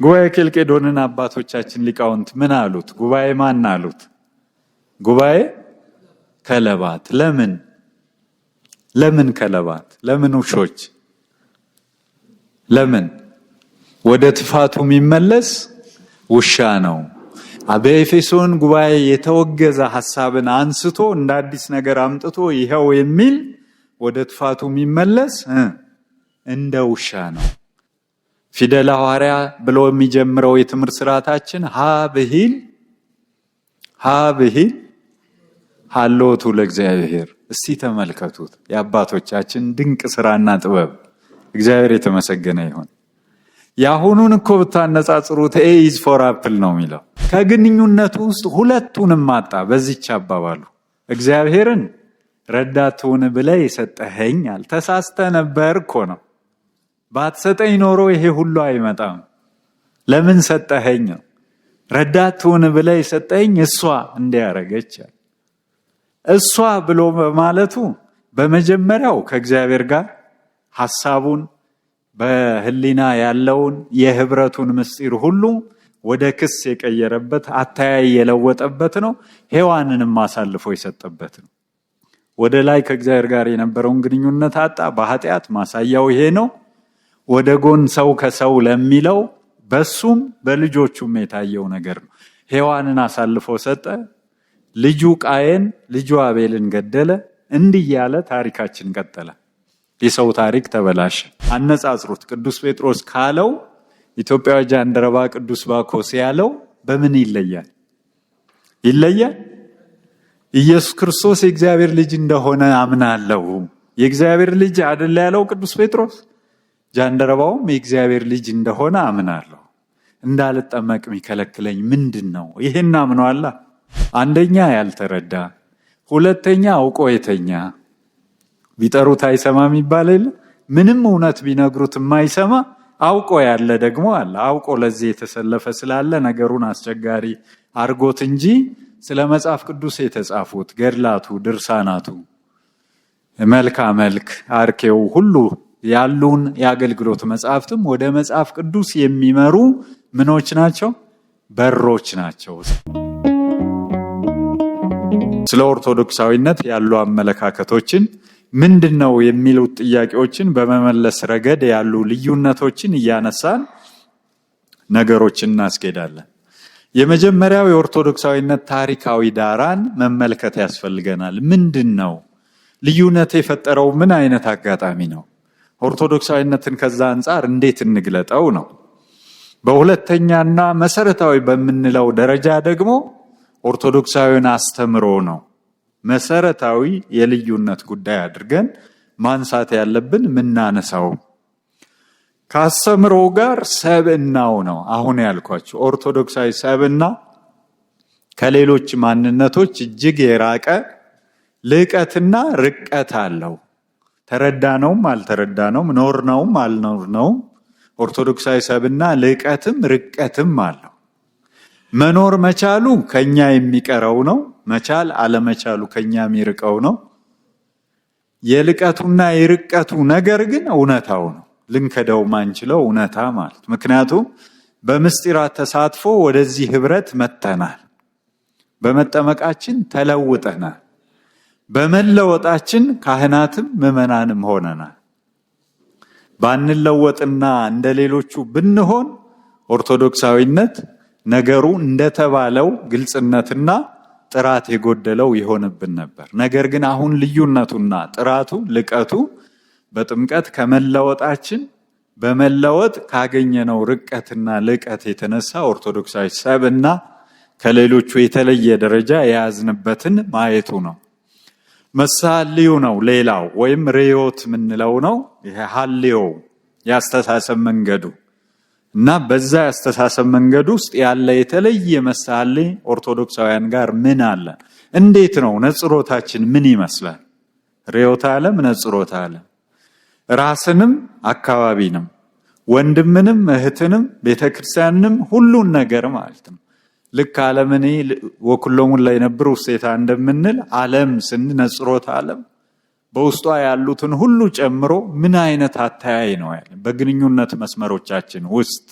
ጉባኤ ኬልቄዶንን አባቶቻችን ሊቃውንት ምን አሉት? ጉባኤ ማን አሉት? ጉባኤ ከለባት። ለምን ከለባት? ለምን ውሾች? ለምን? ወደ ትፋቱ የሚመለስ ውሻ ነው። በኤፌሶን ጉባኤ የተወገዘ ሐሳብን አንስቶ እንደ አዲስ ነገር አምጥቶ ይሄው የሚል ወደ ትፋቱ የሚመለስ እንደ ውሻ ነው። ፊደለ ሐዋርያ ብሎ የሚጀምረው የትምህርት ስርዓታችን ሀ ብሂል ሀሎቱ ለእግዚአብሔር። እስቲ ተመልከቱት የአባቶቻችን ድንቅ ስራና ጥበብ። እግዚአብሔር የተመሰገነ ይሁን። ያሁኑን እኮ ብታነጻጽሩት ኤ ኢዝ ፎር አፕል ነው የሚለው። ከግንኙነቱ ውስጥ ሁለቱንም ማጣ። በዚህች አባባሉ እግዚአብሔርን ረዳቱን ብለህ የሰጠኸኝ አልተሳስተ ነበር እኮ ነው። ባትሰጠኝ ኖሮ ይሄ ሁሉ አይመጣም። ለምን ሰጠኸኝ? ረዳቱን ብለህ የሰጠኸኝ እሷ እንዲያረገች። እሷ ብሎ በማለቱ በመጀመሪያው ከእግዚአብሔር ጋር ሐሳቡን በህሊና ያለውን የህብረቱን ምስጢር ሁሉ ወደ ክስ የቀየረበት አተያይ የለወጠበት ነው። ሔዋንንም አሳልፎ የሰጠበት ነው። ወደ ላይ ከእግዚአብሔር ጋር የነበረውን ግንኙነት አጣ። በኃጢአት ማሳያው ይሄ ነው። ወደ ጎን ሰው ከሰው ለሚለው በሱም በልጆቹም የታየው ነገር ነው። ሔዋንን አሳልፎ ሰጠ። ልጁ ቃየን ልጁ አቤልን ገደለ። እንዲህ ያለ ታሪካችን ቀጠለ። የሰው ታሪክ ተበላሸ። አነጻጽሩት። ቅዱስ ጴጥሮስ ካለው ኢትዮጵያዊ ጃንደረባ ቅዱስ ባኮስ ያለው በምን ይለያል? ኢየሱስ ክርስቶስ የእግዚአብሔር ልጅ እንደሆነ አምናለሁ። የእግዚአብሔር ልጅ አይደለ ያለው ቅዱስ ጴጥሮስ? ጃንደረባውም የእግዚአብሔር ልጅ እንደሆነ አምናለሁ። እንዳልጠመቅ የሚከለክለኝ ምንድነው? ይሄን አምኗላ። አንደኛ ያልተረዳ፣ ሁለተኛ አውቆ የተኛ። ቢጠሩት አይሰማም ይባላል። ምንም እውነት ቢነግሩት የማይሰማ አውቆ ያለ ደግሞ አለ። አውቆ ለዚህ የተሰለፈ ስላለ ነገሩን አስቸጋሪ አርጎት እንጂ ስለ መጽሐፍ ቅዱስ የተጻፉት ገድላቱ፣ ድርሳናቱ፣ መልካ መልክ አርኬው ሁሉ ያሉን የአገልግሎት መጽሐፍትም ወደ መጽሐፍ ቅዱስ የሚመሩ ምኖች ናቸው? በሮች ናቸው። ስለ ኦርቶዶክሳዊነት ያሉ አመለካከቶችን ምንድነው የሚሉት ጥያቄዎችን በመመለስ ረገድ ያሉ ልዩነቶችን እያነሳን ነገሮችን እናስኬዳለን። የመጀመሪያው የኦርቶዶክሳዊነት ታሪካዊ ዳራን መመልከት ያስፈልገናል። ምንድነው ልዩነት የፈጠረው? ምን አይነት አጋጣሚ ነው? ኦርቶዶክሳዊነትን ከዛ አንጻር እንዴት እንግለጠው ነው። በሁለተኛና መሰረታዊ በምንለው ደረጃ ደግሞ ኦርቶዶክሳዊን አስተምሮ ነው መሰረታዊ የልዩነት ጉዳይ አድርገን ማንሳት ያለብን። ምናነሳው ከአስተምሮ ጋር ሰብእናው ነው። አሁን ያልኳችሁ ኦርቶዶክሳዊ ሰብእና ከሌሎች ማንነቶች እጅግ የራቀ ልቀትና ርቀት አለው። ተረዳነውም አልተረዳነውም፣ ኖርነውም አልኖርነውም፣ ኦርቶዶክሳዊ ሰብእና ልቀትም ርቀትም አለው። መኖር መቻሉ ከኛ የሚቀረው ነው። መቻል አለመቻሉ ከኛ የሚርቀው ነው። የልቀቱና የርቀቱ ነገር ግን እውነታው ነው። ልንከደው ማንችለው እውነታ ማለት። ምክንያቱም በምስጢራት ተሳትፎ ወደዚህ ህብረት መተናል። በመጠመቃችን ተለውጠናል። በመለወጣችን ካህናትም ምዕመናንም ሆነናል። ባንለወጥና እንደሌሎቹ ብንሆን ኦርቶዶክሳዊነት ነገሩ እንደተባለው ግልጽነትና ጥራት የጎደለው ይሆንብን ነበር። ነገር ግን አሁን ልዩነቱና ጥራቱ ልቀቱ በጥምቀት ከመለወጣችን በመለወጥ ካገኘነው ርቀትና ልቀት የተነሳ ኦርቶዶክሳዊ ሰብእና ከሌሎቹ የተለየ ደረጃ የያዝንበትን ማየቱ ነው። መሳልዩ ነው ሌላው ወይም ርዮት ምንለው ነው። ይሄ ሐልዮ ያስተሳሰብ መንገዱ እና በዛ ያስተሳሰብ መንገድ ውስጥ ያለ የተለየ መሳሌ ኦርቶዶክሳውያን ጋር ምን አለ? እንዴት ነው ነጽሮታችን? ምን ይመስላል? ርዮተ ዓለም ነጽሮተ ዓለም ራስንም አካባቢንም ወንድምንም እህትንም ቤተክርስቲያንንም ሁሉን ነገር ማለት ነው። ልክ ዓለምኔ ወኩሎሙን ላይ ነብሩ ውስጤታ እንደምንል ዓለም ስንነጽሮተ ዓለም በውስጧ ያሉትን ሁሉ ጨምሮ ምን አይነት አተያይ ነው ያለ በግንኙነት መስመሮቻችን ውስጥ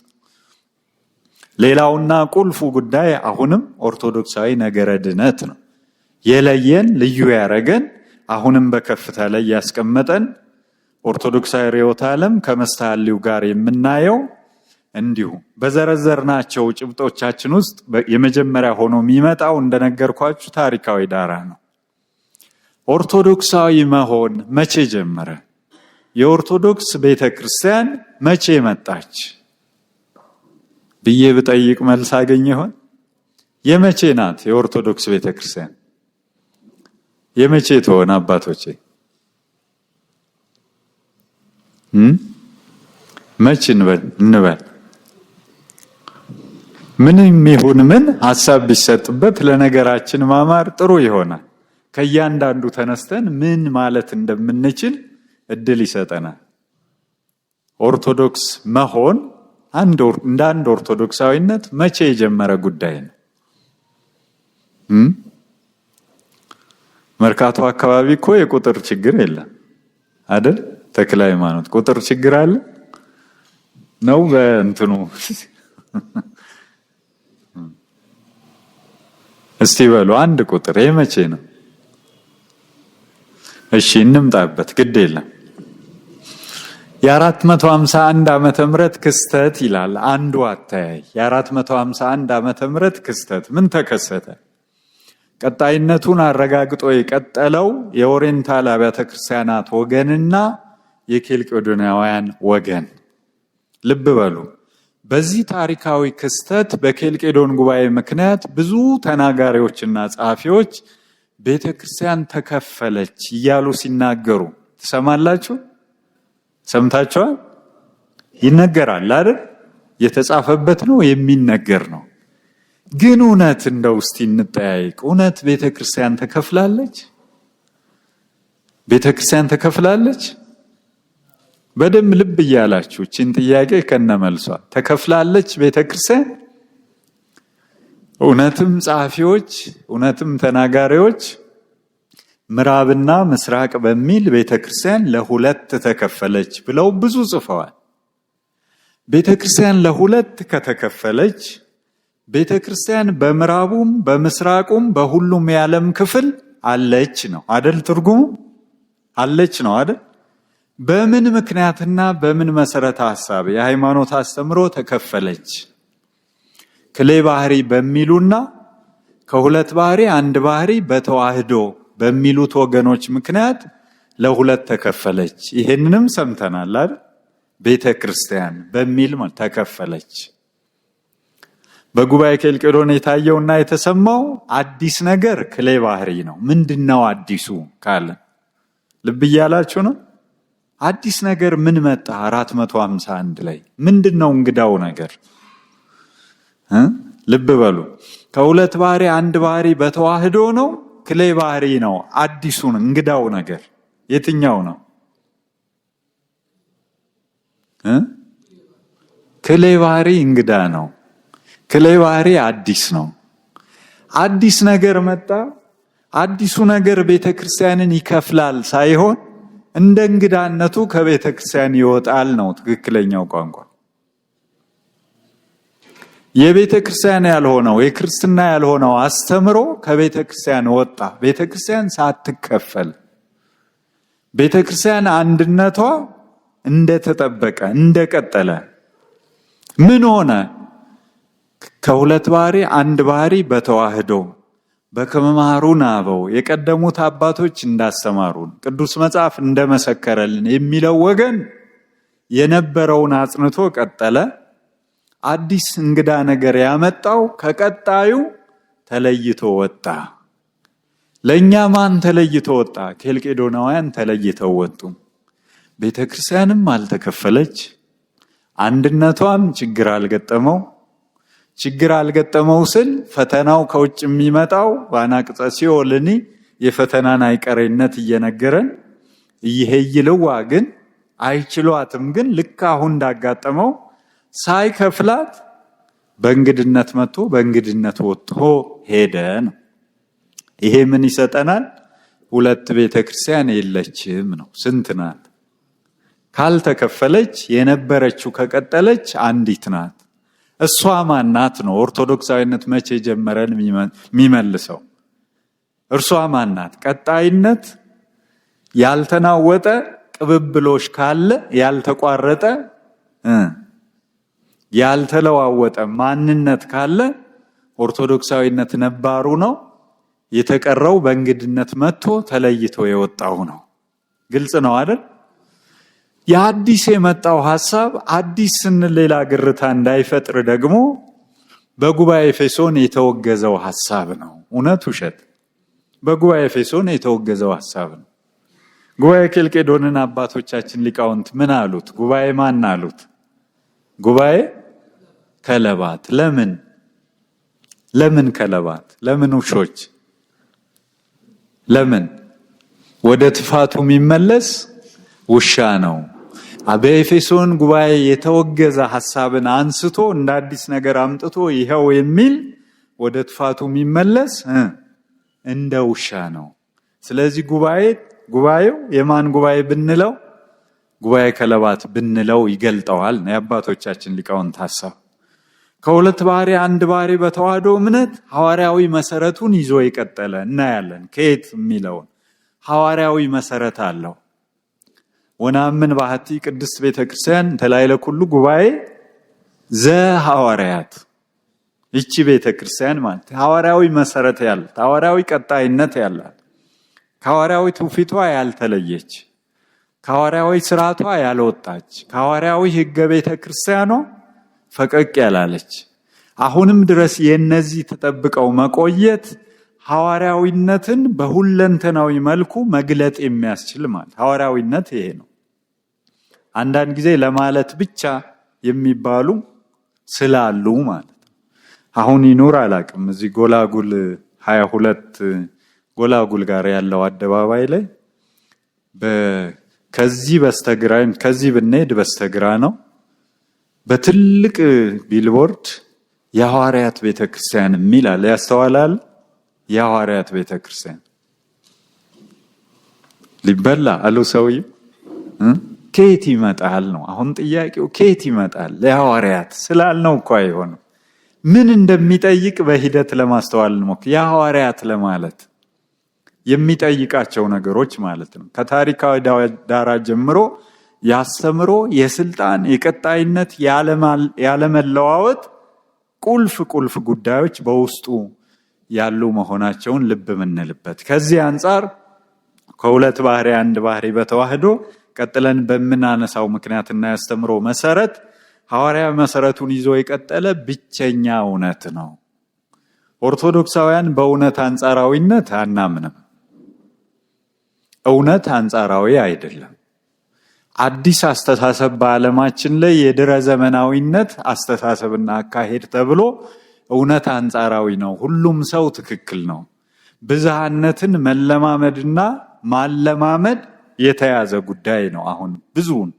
ሌላውና ቁልፉ ጉዳይ አሁንም ኦርቶዶክሳዊ ነገረ ድነት ነው። የለየን ልዩ ያረገን አሁንም በከፍታ ላይ ያስቀመጠን ኦርቶዶክሳዊ ርዕዮተ ዓለም ከመስተሃልው ጋር የምናየው እንዲሁ በዘረዘርናቸው ጭብጦቻችን ውስጥ የመጀመሪያ ሆኖ የሚመጣው እንደነገርኳችሁ ታሪካዊ ዳራ ነው። ኦርቶዶክሳዊ መሆን መቼ ጀመረ? የኦርቶዶክስ ቤተክርስቲያን መቼ መጣች ብዬ ብጠይቅ መልስ አገኘ ይሆን? የመቼ ናት የኦርቶዶክስ ቤተክርስቲያን? የመቼ ትሆን አባቶቼ? መቼ እንበል? ምንም ይሁን ምን ሐሳብ ቢሰጥበት ለነገራችን ማማር ጥሩ ይሆናል። ከእያንዳንዱ ተነስተን ምን ማለት እንደምንችል እድል ይሰጠናል። ኦርቶዶክስ መሆን እንደ አንድ ኦርቶዶክሳዊነት መቼ የጀመረ ጉዳይ ነው? መርካቶ አካባቢ እኮ የቁጥር ችግር የለም አይደል? ተክለ ሃይማኖት ቁጥር ችግር አለ ነው? በእንትኑ እስቲ በሉ አንድ ቁጥር የመቼ ነው? እሺ እንምጣበት፣ ግድ የለም። የ451 ዓመተ ምህረት ክስተት ይላል አንዱ አተያይ። የ451 ዓመተ ምህረት ክስተት ምን ተከሰተ? ቀጣይነቱን አረጋግጦ የቀጠለው የኦሪየንታል አብያተ ክርስቲያናት ወገንና የኬልቄዶናውያን ወገን። ልብ በሉ፣ በዚህ ታሪካዊ ክስተት በኬልቄዶን ጉባኤ ምክንያት ብዙ ተናጋሪዎችና ጸሐፊዎች ቤተክርስቲያን ተከፈለች እያሉ ሲናገሩ ትሰማላችሁ? ሰምታችኋል? ይነገራል አይደል? የተጻፈበት ነው፣ የሚነገር ነው። ግን እውነት እንደው እስቲ እንጠያይቅ። እውነት ቤተክርስቲያን ተከፍላለች? ቤተክርስቲያን ተከፍላለች? በደም ልብ እያላችሁ እቺን ጥያቄ ከነመልሷ ተከፍላለች ቤተክርስቲያን? እውነትም ጸሐፊዎች እውነትም ተናጋሪዎች ምዕራብና ምስራቅ በሚል ቤተክርስቲያን ለሁለት ተከፈለች ብለው ብዙ ጽፈዋል። ቤተክርስቲያን ለሁለት ከተከፈለች ቤተክርስቲያን በምዕራቡም በምስራቁም በሁሉም የዓለም ክፍል አለች ነው አይደል? ትርጉሙ አለች ነው አይደል? በምን ምክንያትና በምን መሰረተ ሐሳብ የሃይማኖት አስተምሮ ተከፈለች? ክሌ ባህሪ በሚሉና ከሁለት ባህሪ አንድ ባህሪ በተዋህዶ በሚሉት ወገኖች ምክንያት ለሁለት ተከፈለች። ይሄንንም ሰምተናል አይደል? ቤተክርስቲያን በሚል ተከፈለች። በጉባኤ ኬልቄዶን የታየውና የተሰማው አዲስ ነገር ክሌ ባህሪ ነው። ምንድነው አዲሱ ካለ ልብ እያላችሁ ነው። አዲስ ነገር ምን መጣ? 451 ላይ ምንድነው እንግዳው ነገር? ልብ በሉ። ከሁለት ባህሪ አንድ ባህሪ በተዋህዶ ነው። ክሌ ባህሪ ነው አዲሱን እንግዳው ነገር። የትኛው ነው? ክሌ ባህሪ እንግዳ ነው። ክሌ ባህሪ አዲስ ነው። አዲስ ነገር መጣ። አዲሱ ነገር ቤተክርስቲያንን ይከፍላል ሳይሆን እንደ እንግዳነቱ ከቤተክርስቲያን ይወጣል ነው ትክክለኛው ቋንቋ። የቤተክርስቲያን ያልሆነው የክርስትና ያልሆነው አስተምሮ ከቤተክርስቲያን ወጣ። ቤተክርስቲያን ሳትከፈል ቤተክርስቲያን አንድነቷ እንደተጠበቀ እንደቀጠለ ምን ሆነ? ከሁለት ባህሪ አንድ ባህሪ በተዋህዶ በከመማሩን አበው የቀደሙት አባቶች እንዳስተማሩን ቅዱስ መጽሐፍ እንደመሰከረልን የሚለው ወገን የነበረውን አጽንቶ ቀጠለ። አዲስ እንግዳ ነገር ያመጣው ከቀጣዩ ተለይቶ ወጣ። ለኛ ማን ተለይቶ ወጣ? ኬልቄዶናውያን ተለይተው ወጡ። ቤተክርስቲያንም አልተከፈለች፣ አንድነቷም ችግር አልገጠመው ስል ፈተናው ከውጭ የሚመጣው ባናቅጸ ሲኦልኒ የፈተናን አይቀሬነት እየነገረን ይሄይልዋ ግን አይችሏትም። ግን ልክ አሁን እንዳጋጠመው ሳይከፍላት በእንግድነት መጥቶ በእንግድነት ወጥቶ ሄደ ነው። ይሄ ምን ይሰጠናል? ሁለት ቤተክርስቲያን የለችም ነው። ስንት ናት? ካልተከፈለች የነበረችው ከቀጠለች አንዲት ናት። እሷ ማናት ነው ኦርቶዶክሳዊነት መቼ ጀመረን የሚመልሰው። እርሷ ማናት? ቀጣይነት ያልተናወጠ ቅብብሎሽ ካለ ያልተቋረጠ ያልተለዋወጠ ማንነት ካለ ኦርቶዶክሳዊነት ነባሩ ነው። የተቀረው በእንግድነት መጥቶ ተለይቶ የወጣው ነው። ግልጽ ነው አይደል? የአዲስ የመጣው ሐሳብ አዲስ ስንል ሌላ ግርታ እንዳይፈጥር ደግሞ በጉባኤ ኤፌሶን የተወገዘው ሐሳብ ነው። እውነት ውሸት? በጉባኤ ኤፌሶን የተወገዘው ሐሳብ ነው። ጉባኤ ኬልቄዶንን አባቶቻችን ሊቃውንት ምን አሉት? ጉባኤ ማን አሉት? ጉባኤ ከለባት። ለምን ከለባት? ለምን ውሾች? ለምን? ወደ ትፋቱ የሚመለስ ውሻ ነው። በኤፌሶን ጉባኤ የተወገዘ ሐሳብን አንስቶ እንደ አዲስ ነገር አምጥቶ ይሄው የሚል ወደ ትፋቱ የሚመለስ እንደ ውሻ ነው። ስለዚህ ጉባኤው የማን ጉባኤ ብንለው ጉባኤ ከለባት ብንለው ይገልጠዋል ነው የአባቶቻችን ሊቃውንት ሐሳብ። ከሁለት ባህሪ አንድ ባህሪ በተዋህዶ እምነት ሐዋርያዊ መሰረቱን ይዞ የቀጠለ እናያለን። ከየት የሚለውን ሐዋርያዊ መሰረት አለው። ወናምን ባህቲ ቅድስት ቤተክርስቲያን ተላይለ ኩሉ ጉባኤ ዘሐዋርያት። ይቺ ቤተክርስቲያን ማለት ሐዋርያዊ መሰረት ያላት፣ ሐዋርያዊ ቀጣይነት ያላት፣ ከሐዋርያዊ ትውፊቷ ያልተለየች፣ ከሐዋርያዊ ስርዓቷ ያልወጣች፣ ከሐዋርያዊ ሕገ ቤተክርስቲያኗ ፈቀቅ ያላለች፣ አሁንም ድረስ የነዚህ ተጠብቀው መቆየት ሐዋርያዊነትን በሁለንተናዊ መልኩ መግለጥ የሚያስችል ማለት ሐዋርያዊነት ይሄ ነው። አንዳንድ ጊዜ ለማለት ብቻ የሚባሉ ስላሉ ማለት አሁን ይኖር አላቅም። እዚህ ጎላጉል 22 ጎላጉል ጋር ያለው አደባባይ ላይ ከዚህ በስተግራ ከዚህ ብንሄድ በስተግራ ነው በትልቅ ቢልቦርድ የሐዋርያት ቤተክርስቲያን የሚል አለ። ያስተዋላል? የሐዋርያት ቤተክርስቲያን ሊበላ አሉ ሰውዬው። ከየት ይመጣል ነው አሁን ጥያቄው። ከየት ይመጣል? ለሐዋርያት ስላልነው እኮ አይሆንም። ምን እንደሚጠይቅ በሂደት ለማስተዋል ነው። የሐዋርያት ለማለት የሚጠይቃቸው ነገሮች ማለት ነው። ከታሪካዊ ዳራ ጀምሮ ያስተምሮ፣ የስልጣን፣ የቀጣይነት፣ ያለመለዋወጥ ቁልፍ ጉዳዮች በውስጡ ያሉ መሆናቸውን ልብ ምንልበት። ከዚህ አንጻር ከሁለት ባህሪ አንድ ባህሪ በተዋህዶ ቀጥለን በምናነሳው ምክንያትና ያስተምሮ መሰረት ሐዋርያ መሰረቱን ይዞ የቀጠለ ብቸኛ እውነት ነው። ኦርቶዶክሳውያን በእውነት አንጻራዊነት አናምንም። እውነት አንጻራዊ አይደለም። አዲስ አስተሳሰብ በዓለማችን ላይ የድረ ዘመናዊነት አስተሳሰብና አካሄድ ተብሎ እውነት አንጻራዊ ነው። ሁሉም ሰው ትክክል ነው። ብዝሃነትን መለማመድና ማለማመድ የተያዘ ጉዳይ ነው። አሁን ብዙውን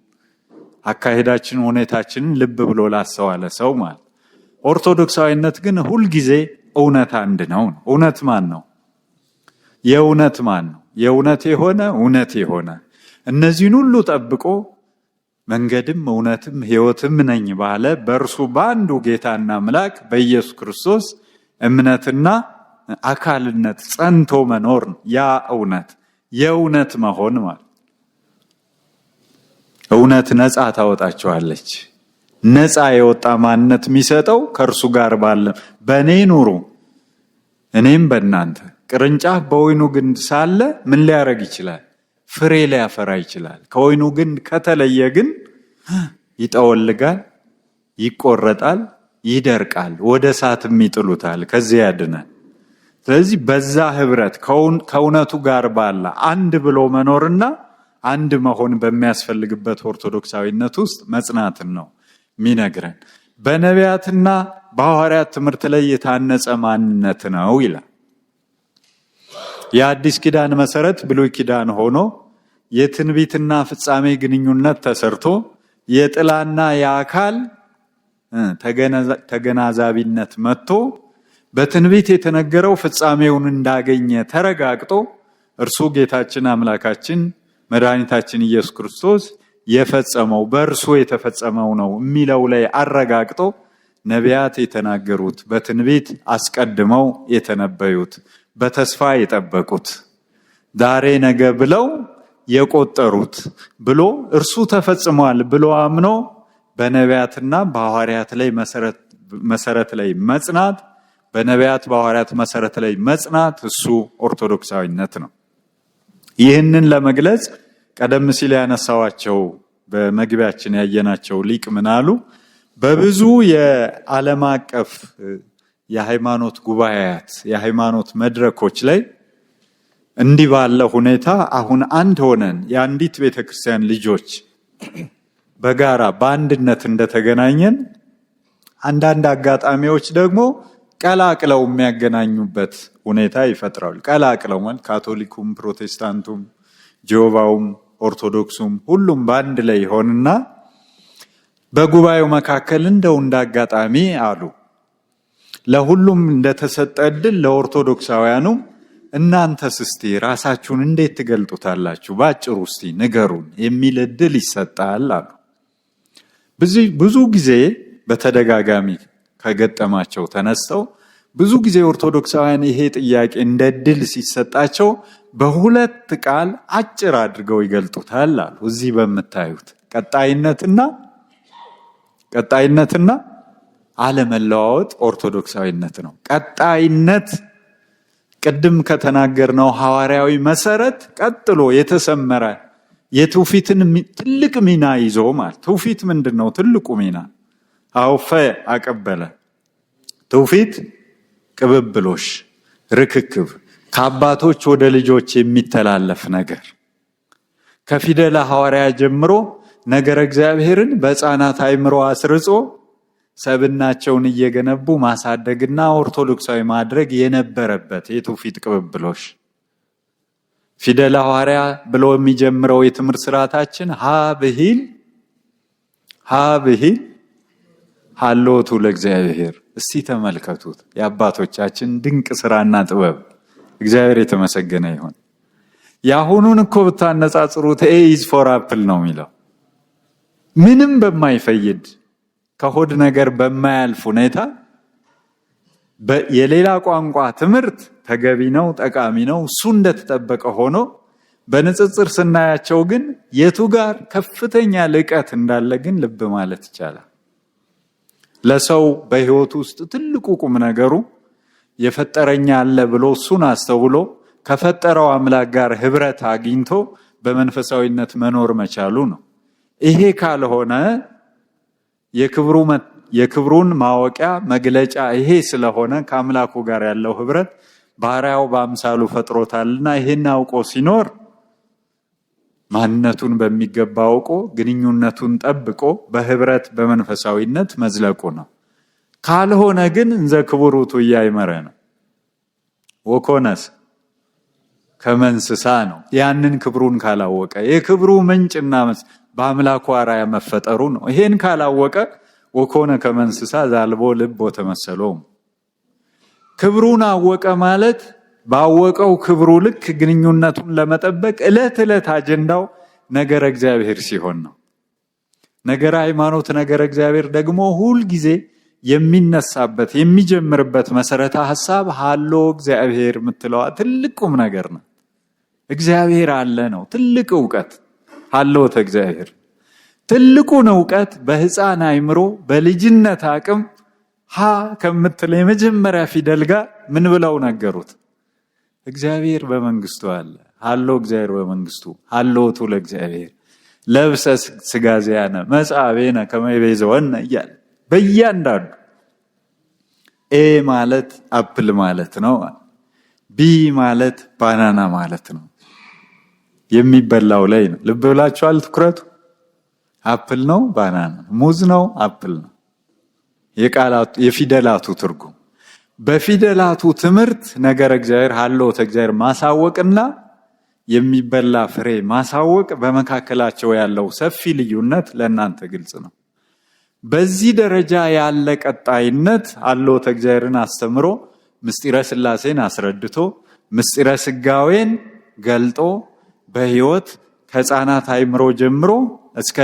አካሄዳችን ሁኔታችንን ልብ ብሎ ላስተዋለ ሰው ማለት ኦርቶዶክሳዊነት ግን ሁልጊዜ እውነት አንድ ነው። እውነት ማን ነው? የእውነት ማን ነው? የእውነት የሆነ እውነት የሆነ እነዚህን ሁሉ ጠብቆ መንገድም እውነትም ሕይወትም ነኝ ባለ በእርሱ በአንዱ ጌታና አምላክ በኢየሱስ ክርስቶስ እምነትና አካልነት ጸንቶ መኖር ያ እውነት የእውነት መሆን ማለት እውነት ነፃ ታወጣቸዋለች። ነፃ የወጣ ማንነት የሚሰጠው ከእርሱ ጋር ባለ በእኔ ኑሩ እኔም በእናንተ። ቅርንጫፍ በወይኑ ግንድ ሳለ ምን ሊያደርግ ይችላል? ፍሬ ሊያፈራ ይችላል። ከወይኑ ግንድ ከተለየ ግን ይጠወልጋል፣ ይቆረጣል፣ ይደርቃል፣ ወደ እሳትም ይጥሉታል። ከዚያ ያድናል። ስለዚህ በዛ ህብረት ከእውነቱ ጋር ባለ አንድ ብሎ መኖርና አንድ መሆን በሚያስፈልግበት ኦርቶዶክሳዊነት ውስጥ መጽናትን ነው የሚነግረን። በነቢያትና በሐዋርያት ትምህርት ላይ የታነጸ ማንነት ነው ይላል። የአዲስ ኪዳን መሰረት ብሉይ ኪዳን ሆኖ የትንቢትና ፍጻሜ ግንኙነት ተሰርቶ የጥላና የአካል ተገናዛቢነት መጥቶ በትንቢት የተነገረው ፍጻሜውን እንዳገኘ ተረጋግጦ እርሱ ጌታችን አምላካችን መድኃኒታችን ኢየሱስ ክርስቶስ የፈጸመው በእርሱ የተፈጸመው ነው የሚለው ላይ አረጋግጦ ነቢያት የተናገሩት፣ በትንቢት አስቀድመው የተነበዩት፣ በተስፋ የጠበቁት፣ ዛሬ ነገ ብለው የቆጠሩት ብሎ እርሱ ተፈጽሟል ብሎ አምኖ በነቢያትና በሐዋርያት ላይ መሰረት ላይ መጽናት፣ በነቢያት በሐዋርያት መሰረት ላይ መጽናት እሱ ኦርቶዶክሳዊነት ነው። ይህንን ለመግለጽ ቀደም ሲል ያነሳዋቸው በመግቢያችን ያየናቸው ሊቅ ምን አሉ? በብዙ የዓለም አቀፍ የሃይማኖት ጉባኤያት የሃይማኖት መድረኮች ላይ እንዲህ ባለ ሁኔታ አሁን አንድ ሆነን የአንዲት ቤተክርስቲያን ልጆች በጋራ በአንድነት እንደተገናኘን አንዳንድ አጋጣሚዎች ደግሞ ቀላቅለው የሚያገናኙበት ሁኔታ ይፈጥራል። ቀላቅለው ማለት ካቶሊኩም፣ ፕሮቴስታንቱም፣ ጂኦቫውም፣ ኦርቶዶክሱም ሁሉም በአንድ ላይ ይሆንና በጉባኤው መካከል እንደው እንዳጋጣሚ አሉ ለሁሉም እንደተሰጠ ዕድል ለኦርቶዶክሳውያኑ እናንተስ እስቲ ራሳችሁን እንዴት ትገልጡታላችሁ ባጭሩ እስቲ ንገሩን የሚል ዕድል ይሰጣል አሉ። ብዙ ጊዜ በተደጋጋሚ ከገጠማቸው ተነስተው ብዙ ጊዜ ኦርቶዶክሳውያን ይሄ ጥያቄ እንደ ዕድል ሲሰጣቸው በሁለት ቃል አጭር አድርገው ይገልጡታል አሉ። እዚህ በምታዩት ቀጣይነትና አለመለዋወጥ ኦርቶዶክሳዊነት ነው። ቀጣይነት ቅድም ከተናገርነው ሐዋርያዊ መሰረት ቀጥሎ የተሰመረ የትውፊትን ትልቅ ሚና ይዞ ማለት ትውፊት ምንድነው? ትልቁ ሚና አውፈ አቀበለ። ትውፊት ቅብብሎሽ፣ ርክክብ፣ ከአባቶች ወደ ልጆች የሚተላለፍ ነገር ከፊደለ ሐዋርያ ጀምሮ ነገረ እግዚአብሔርን በሕፃናት አእምሮ አስርጾ ሰብናቸውን እየገነቡ ማሳደግና ኦርቶዶክሳዊ ማድረግ የነበረበት የትውፊት ቅብብሎሽ ፊደለ ሐዋርያ ብሎ የሚጀምረው የትምህርት ስርዓታችን ሀ ብሂል ሀሎቱ ለእግዚአብሔር። እስቲ ተመልከቱት የአባቶቻችን ድንቅ ስራና ጥበብ። እግዚአብሔር የተመሰገነ ይሁን። ያሁኑን እኮ ብታነጻጽሩት ኤ ኢዝ ፎር አፕል ነው የሚለው። ምንም በማይፈይድ ከሆድ ነገር በማያልፍ ሁኔታ የሌላ ቋንቋ ትምህርት ተገቢ ነው፣ ጠቃሚ ነው። እሱ እንደተጠበቀ ሆኖ በንጽጽር ስናያቸው ግን የቱ ጋር ከፍተኛ ልቀት እንዳለ ግን ልብ ማለት ይቻላል። ለሰው በህይወት ውስጥ ትልቁ ቁም ነገሩ የፈጠረኛ አለ ብሎ እሱን አስተውሎ ከፈጠረው አምላክ ጋር ህብረት አግኝቶ በመንፈሳዊነት መኖር መቻሉ ነው። ይሄ ካልሆነ የክብሩን ማወቂያ መግለጫ ይሄ ስለሆነ ከአምላኩ ጋር ያለው ህብረት ባሪያው በአምሳሉ ፈጥሮታልና ይሄን አውቆ ሲኖር ማንነቱን በሚገባ አውቆ ግንኙነቱን ጠብቆ በህብረት በመንፈሳዊነት መዝለቁ ነው። ካልሆነ ግን እንዘ ክቡሩቱ እያይመረ ነው ወኮነስ ከመንስሳ ነው። ያንን ክብሩን ካላወቀ የክብሩ ምንጭና በአምላኩ አርአያ መፈጠሩ ነው። ይሄን ካላወቀ ወኮነ ከመንስሳ ዛልቦ ልብ ወተመሰሎም። ክብሩን አወቀ ማለት ባወቀው ክብሩ ልክ ግንኙነቱን ለመጠበቅ ዕለት አጀንዳው ነገረ እግዚአብሔር ሲሆን ነው። ነገረ ሃይማኖት ነገረ እግዚአብሔር ደግሞ ሁል ጊዜ የሚነሳበት የሚጀምርበት መሰረተ ሐሳብ ሃሎ እግዚአብሔር የምትለዋ ትልቁም ነገር ነው። እግዚአብሔር አለ ነው ትልቅ ዕውቀት። ሃሎተ እግዚአብሔር ትልቁን ዕውቀት በሕፃን አእምሮ በልጅነት አቅም ሀ ከምትል የመጀመሪያ ፊደል ጋር ምን ብለው ነገሩት? እግዚአብሔር በመንግስቱ አለ። ሃሎ እግዚአብሔር በመንግስቱ ሃሎቱ ለእግዚአብሔር ለብሰ ሥጋ ዚአነ መጽአ ቤነ ከመ ይቤዘወነ እያለ በእያንዳንዱ ኤ ማለት አፕል ማለት ነው። ቢ ማለት ባናና ማለት ነው። የሚበላው ላይ ነው። ልብ ብላችኋል? ትኩረቱ አፕል ነው፣ ባናና፣ ሙዝ ነው፣ አፕል ነው። የፊደላቱ ትርጉም በፊደላቱ ትምህርት ነገረ እግዚአብሔር ሃሎተ እግዚአብሔር ማሳወቅና የሚበላ ፍሬ ማሳወቅ በመካከላቸው ያለው ሰፊ ልዩነት ለእናንተ ግልጽ ነው። በዚህ ደረጃ ያለ ቀጣይነት ሃሎተ እግዚአብሔርን አስተምሮ ምስጢረ ሥላሴን አስረድቶ ምስጢረ ሥጋዌን ገልጦ በሕይወት ከሕፃናት አእምሮ ጀምሮ እስከ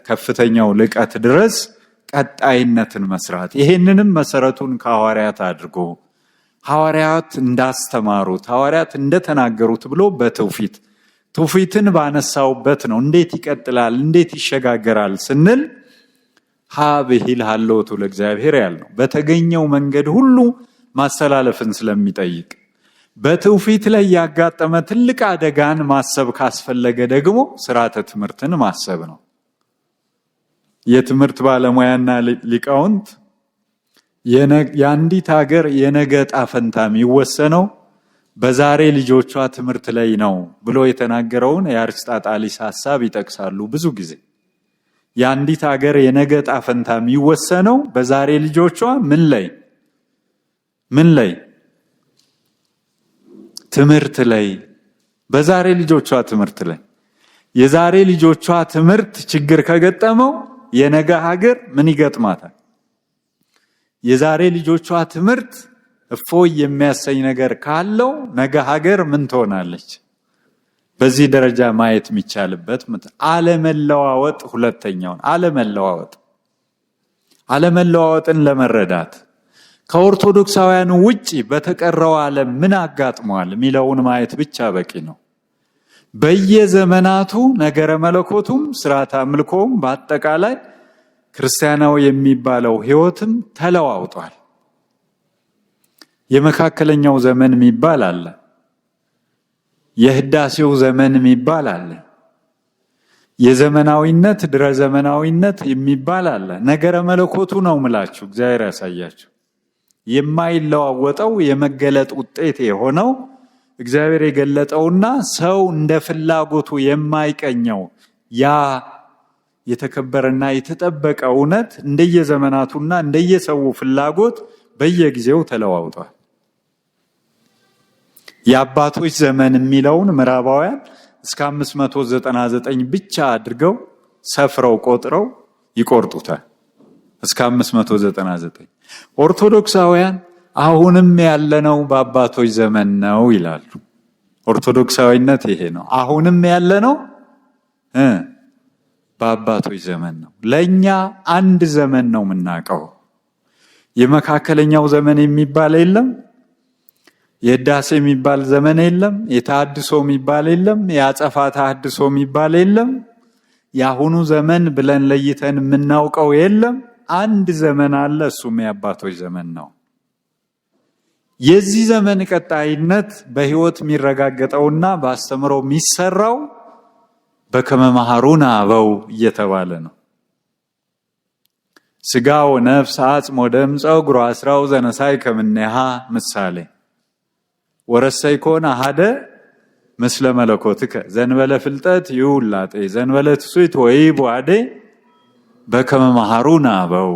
ከፍተኛው ልቀት ድረስ ቀጣይነትን መስራት። ይሄንንም መሰረቱን ከሐዋርያት አድርጎ ሐዋርያት እንዳስተማሩት ሐዋርያት እንደተናገሩት ብሎ ትውፊትን ባነሳውበት ነው። እንዴት ይቀጥላል እንዴት ይሸጋገራል ስንል ብሂል ሀሎቱ ለእግዚአብሔር ያልነው በተገኘው መንገድ ሁሉ ማስተላለፍን ስለሚጠይቅ በትውፊት ላይ ያጋጠመ ትልቅ አደጋን ማሰብ ካስፈለገ ደግሞ ስርዓተ ትምህርትን ማሰብ ነው። የትምህርት ባለሙያና ሊቃውንት የአንዲት ሀገር የነገ ዕጣ ፈንታ የሚወሰነው በዛሬ ልጆቿ ትምህርት ላይ ነው ብሎ የተናገረውን የአርስጣጣሊስ ሐሳብ ይጠቅሳሉ። ብዙ ጊዜ የአንዲት ሀገር የነገ ዕጣ ፈንታ የሚወሰነው በዛሬ ልጆቿ ምን ላይ ትምህርት ላይ በዛሬ ልጆቿ ትምህርት ላይ የዛሬ ልጆቿ ትምህርት ችግር ከገጠመው የነገ ሀገር ምን ይገጥማታል? የዛሬ ልጆቿ ትምህርት እፎይ የሚያሰኝ ነገር ካለው ነገ ሀገር ምን ትሆናለች? በዚህ ደረጃ ማየት የሚቻልበት አለመለዋወጥ። ሁለተኛውን አለመለዋወጥን ለመረዳት ከኦርቶዶክሳውያን ውጪ በተቀረው ዓለም ምን አጋጥሟል የሚለውን ማየት ብቻ በቂ ነው። በየዘመናቱ ነገረ መለኮቱም ስርዓተ አምልኮም በአጠቃላይ ክርስቲያናዊ የሚባለው ሕይወትም ተለዋውጧል። የመካከለኛው ዘመን የሚባል አለ። የህዳሴው ዘመን የሚባል አለ። የዘመናዊነት ድረ ዘመናዊነት የሚባል አለ። ነገረ መለኮቱ ነው ምላችሁ እግዚአብሔር ያሳያችሁ። የማይለዋወጠው የመገለጥ ውጤት የሆነው እግዚአብሔር የገለጠውና ሰው እንደ ፍላጎቱ የማይቀኘው ያ የተከበረና የተጠበቀ እውነት እንደየዘመናቱና እንደየሰው ፍላጎት በየጊዜው ተለዋውጧል። የአባቶች ዘመን የሚለውን ምዕራባውያን እስከ 599 ብቻ አድርገው ሰፍረው ቆጥረው ይቆርጡታል። እስከ 599 ኦርቶዶክሳውያን አሁንም ያለነው በአባቶች ዘመን ነው ይላሉ። ኦርቶዶክሳዊነት ይሄ ነው። አሁንም ያለነው በአባቶች ዘመን ነው። ለኛ አንድ ዘመን ነው የምናውቀው። የመካከለኛው ዘመን የሚባል የለም። የህዳሴ የሚባል ዘመን የለም። የተሐድሶ የሚባል የለም። የአጸፋ ተሐድሶ የሚባል የለም። የአሁኑ ዘመን ብለን ለይተን የምናውቀው የለም። አንድ ዘመን አለ፣ እሱም የአባቶች ዘመን ነው። የዚህ ዘመን ቀጣይነት በህይወት የሚረጋገጠውና በአስተምሮ የሚሰራው በከመ መሃሩነ አበው እየተባለ ነው። ስጋ ወነፍስ አጽም ወደም ጸጉር አስራው ዘነሳይ ከምኔሃ ምሳሌ ወረሰይኮን አሃደ ምስለ መለኮትከ ዘንበለ ፍልጠት ይውላጤ ዘንበለ ትሱት ወይ ቧዴ በከመ መሃሩነ አበው።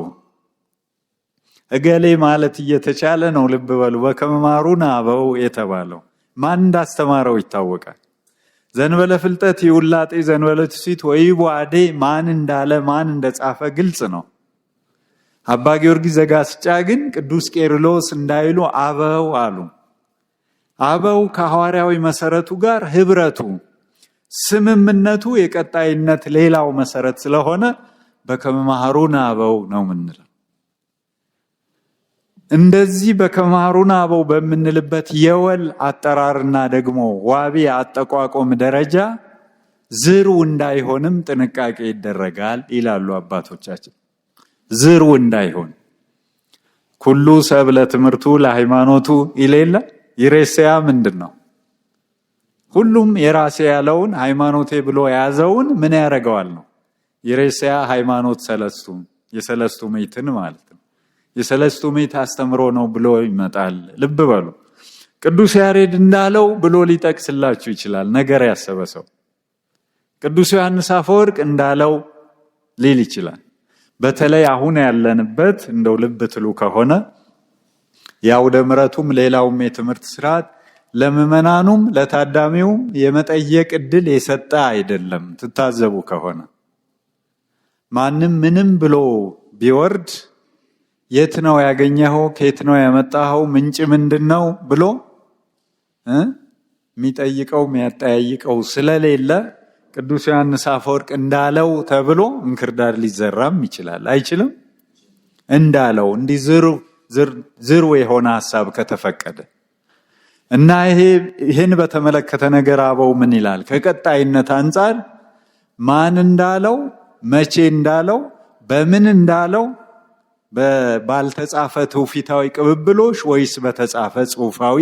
እገሌ ማለት እየተቻለ ነው። ልብ በሉ። በከመ መሃሩነ አበው የተባለው ማን እንዳስተማረው ይታወቃል። ዘንበለ ፍልጠት ይውላጤ ዘንበለ ትሱት ወይ ቧዴ ማን እንዳለ ማን እንደጻፈ ግልጽ ነው። አባ ጊዮርጊስ ዘጋስጫ ግን ቅዱስ ቄርሎስ እንዳይሉ አበው አሉ። አበው ከሐዋርያዊ መሰረቱ ጋር ህብረቱ ስምምነቱ የቀጣይነት ሌላው መሰረት ስለሆነ በከመ መሃሩነ አበው ነው የምንለው። እንደዚህ በከመ መሃሩነ አበው በምንልበት የወል አጠራርና ደግሞ ዋቢ አጠቋቆም ደረጃ ዝሩ እንዳይሆንም ጥንቃቄ ይደረጋል ይላሉ አባቶቻችን። ዝሩ እንዳይሆን ኩሉ ሰብ ለትምህርቱ ለሃይማኖቱ ይሌለ ይሬስያ ምንድን ነው? ሁሉም የራሴ ያለውን ሃይማኖቴ ብሎ የያዘውን ምን ያደርገዋል ነው። ይሬስያ ሃይማኖት ሰለስቱ የሰለስቱ ምዕትን ማለት ነው። የሰለስቱ ምዕት አስተምሮ ነው ብሎ ይመጣል። ልብ በሉ። ቅዱስ ያሬድ እንዳለው ብሎ ሊጠቅስላችሁ ይችላል። ነገር ያሰበ ሰው ቅዱስ ዮሐንስ አፈወርቅ እንዳለው ሊል ይችላል። በተለይ አሁን ያለንበት እንደው ልብ ትሉ ከሆነ የአውደ ምሕረቱም ሌላውም የትምህርት ስርዓት ለምዕመናኑም ለታዳሚውም የመጠየቅ እድል የሰጠ አይደለም። ትታዘቡ ከሆነ ማንም ምንም ብሎ ቢወርድ የት ነው ያገኘኸው? ከየት ነው ያመጣኸው? ምንጭ ምንድነው ብሎ የሚጠይቀው የሚያጠያይቀው ስለሌለ ቅዱስ ዮሐንስ አፈወርቅ እንዳለው ተብሎ እንክርዳድ ሊዘራም ይችላል። አይችልም? እንዳለው እንዲህ ዝሩ የሆነ ሐሳብ ከተፈቀደ እና ይሄን በተመለከተ ነገር አበው ምን ይላል? ከቀጣይነት አንፃር ማን እንዳለው፣ መቼ እንዳለው፣ በምን እንዳለው ባልተጻፈ ትውፊታዊ ቅብብሎሽ ወይስ በተጻፈ ጽሑፋዊ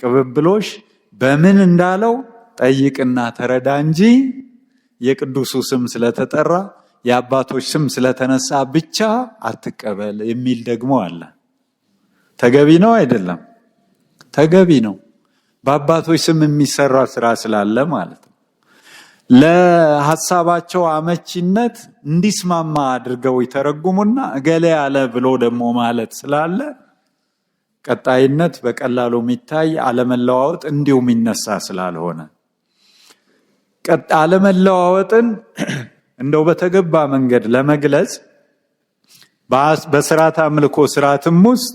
ቅብብሎሽ በምን እንዳለው ጠይቅና ተረዳ እንጂ የቅዱሱ ስም ስለተጠራ የአባቶች ስም ስለተነሳ ብቻ አትቀበል የሚል ደግሞ አለ። ተገቢ ነው አይደለም? ተገቢ ነው። በአባቶች ስም የሚሰራ ስራ ስላለ ማለት ነው። ለሐሳባቸው አመቺነት እንዲስማማ አድርገው ይተረጉሙና እገሌ ያለ ብሎ ደግሞ ማለት ስላለ ቀጣይነት በቀላሉ የሚታይ አለመለዋወጥ እንዲሁ የሚነሳ ስላልሆነ አለመለዋወጥን እንደው በተገባ መንገድ ለመግለጽ በሥርዓተ አምልኮ ስርዓትም ውስጥ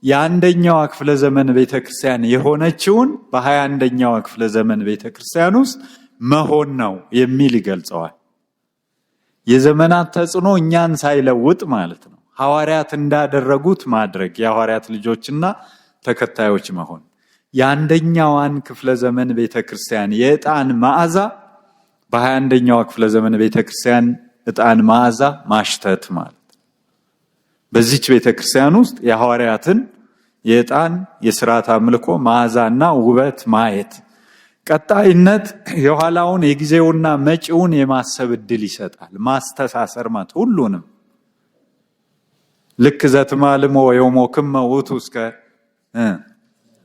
የአንደኛው ክፍለ ዘመን ቤተክርስቲያን የሆነችውን በ21ኛው ክፍለ ዘመን ቤተክርስቲያን ውስጥ መሆን ነው የሚል ይገልጸዋል። የዘመናት ተጽዕኖ እኛን ሳይለውጥ ማለት ነው። ሐዋርያት እንዳደረጉት ማድረግ፣ የሐዋርያት ልጆችና ተከታዮች መሆን። የአንደኛዋን ክፍለ ዘመን ቤተክርስቲያን የዕጣን መዓዛ በ21ኛው ክፍለ ዘመን ቤተክርስቲያን ዕጣን መዓዛ ማሽተት ማለት በዚች ቤተክርስቲያን ውስጥ የሐዋርያትን የዕጣን የሥርዓተ አምልኮ መዓዛና ውበት ማየት ቀጣይነት የኋላውን የጊዜውና መጪውን የማሰብ ዕድል ይሰጣል። ማስተሳሰር ማለት ሁሉንም ልክ ዘትማልሞ ወዮሞክም ውእቱ እስከ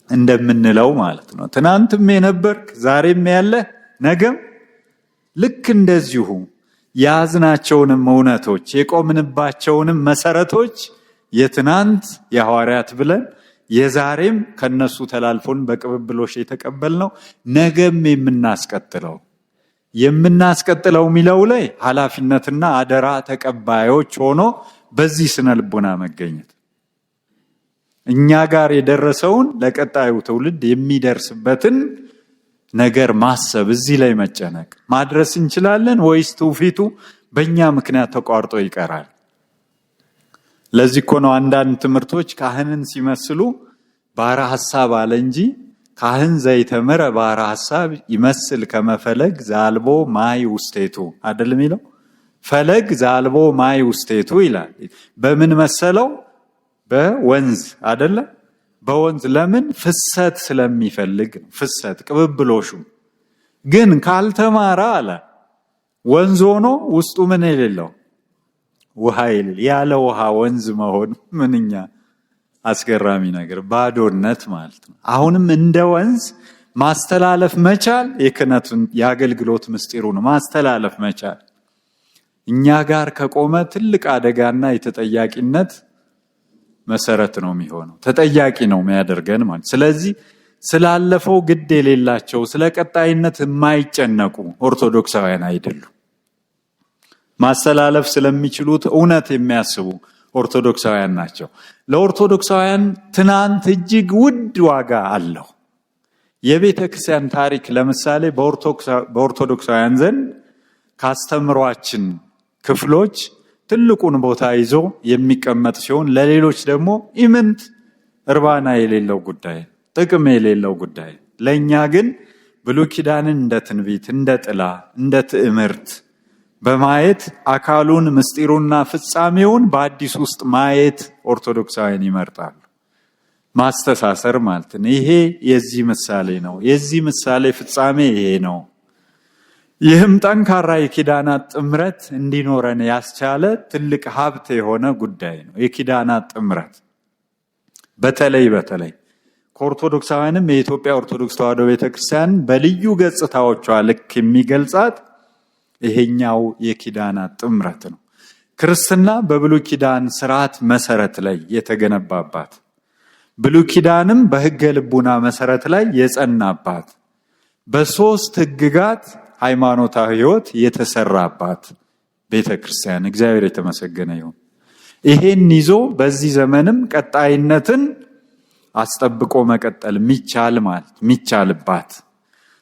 እንደምንለው ማለት ነው። ትናንትም የነበርክ ዛሬም ያለህ ነገም ልክ እንደዚሁ ያዝናቸውንም እውነቶች የቆምንባቸውንም መሰረቶች የትናንት የሐዋርያት ብለን የዛሬም ከነሱ ተላልፎን በቅብብሎሽ የተቀበልነው ነገም የምናስቀጥለው ሚለው ላይ ኃላፊነትና አደራ ተቀባዮች ሆኖ በዚህ ስነ ልቦና መገኘት እኛ ጋር የደረሰውን ለቀጣዩ ትውልድ የሚደርስበትን ነገር ማሰብ፣ እዚህ ላይ መጨነቅ ማድረስ እንችላለን ወይስ ትውፊቱ በእኛ ምክንያት ተቋርጦ ይቀራል? ለዚህ እኮ ነው አንዳንድ ትምህርቶች ካህንን ሲመስሉ ባሕረ ሐሳብ አለ እንጂ ካህን ዘይተመረ ባሕረ ሐሳብ ይመስል ከመፈለግ ዛልቦ ማይ ውስቴቱ አይደል የሚለው? ፈለግ ዛልቦ ማይ ውስቴቱ ይላል። በምን መሰለው? በወንዝ አይደለ? በወንዝ ለምን? ፍሰት ስለሚፈልግ ፍሰት ቅብብሎሹ ግን ካልተማረ አለ ወንዝ ሆኖ ውስጡ ምን የሌለው ውሃ የሌለው ያለ ውሃ ወንዝ መሆን ምንኛ አስገራሚ ነገር፣ ባዶነት ማለት ነው። አሁንም እንደ ወንዝ ማስተላለፍ መቻል የክህነቱን የአገልግሎት ምስጢሩ ነው። ማስተላለፍ መቻል እኛ ጋር ከቆመ ትልቅ አደጋና የተጠያቂነት መሰረት ነው የሚሆነው። ተጠያቂ ነው የሚያደርገን ማለት። ስለዚህ ስላለፈው ግድ የሌላቸው ስለ ቀጣይነት የማይጨነቁ ኦርቶዶክሳውያን አይደሉም። ማስተላለፍ ስለሚችሉት እውነት የሚያስቡ ኦርቶዶክሳውያን ናቸው። ለኦርቶዶክሳውያን ትናንት እጅግ ውድ ዋጋ አለው። የቤተ ክርስቲያን ታሪክ ለምሳሌ በኦርቶዶክሳውያን ዘንድ ካስተምሯችን ክፍሎች ትልቁን ቦታ ይዞ የሚቀመጥ ሲሆን ለሌሎች ደግሞ ኢምንት እርባና የሌለው ጉዳይ፣ ጥቅም የሌለው ጉዳይ። ለእኛ ግን ብሉይ ኪዳንን እንደ ትንቢት፣ እንደ ጥላ፣ እንደ ትዕምርት በማየት አካሉን ምስጢሩና ፍጻሜውን በአዲስ ውስጥ ማየት ኦርቶዶክሳውያን ይመርጣሉ። ማስተሳሰር ማለት ነው። ይሄ የዚህ ምሳሌ ነው። የዚህ ምሳሌ ፍጻሜ ይሄ ነው። ይህም ጠንካራ የኪዳናት ጥምረት እንዲኖረን ያስቻለ ትልቅ ሀብት የሆነ ጉዳይ ነው። የኪዳናት ጥምረት በተለይ ከኦርቶዶክሳውያንም የኢትዮጵያ ኦርቶዶክስ ተዋሕዶ ቤተክርስቲያን በልዩ ገጽታዎቿ ልክ የሚገልጻት ይሄኛው የኪዳናት ጥምረት ነው። ክርስትና በብሉይ ኪዳን ስርዓት መሰረት ላይ የተገነባባት፣ ብሉይ ኪዳንም በሕገ ልቡና መሰረት ላይ የጸናባት፣ በሶስት ሕግጋት ሃይማኖታዊ ሕይወት የተሰራባት ቤተክርስቲያን እግዚአብሔር የተመሰገነ ይሁን። ይሄን ይዞ በዚህ ዘመንም ቀጣይነትን አስጠብቆ መቀጠል የሚቻልባት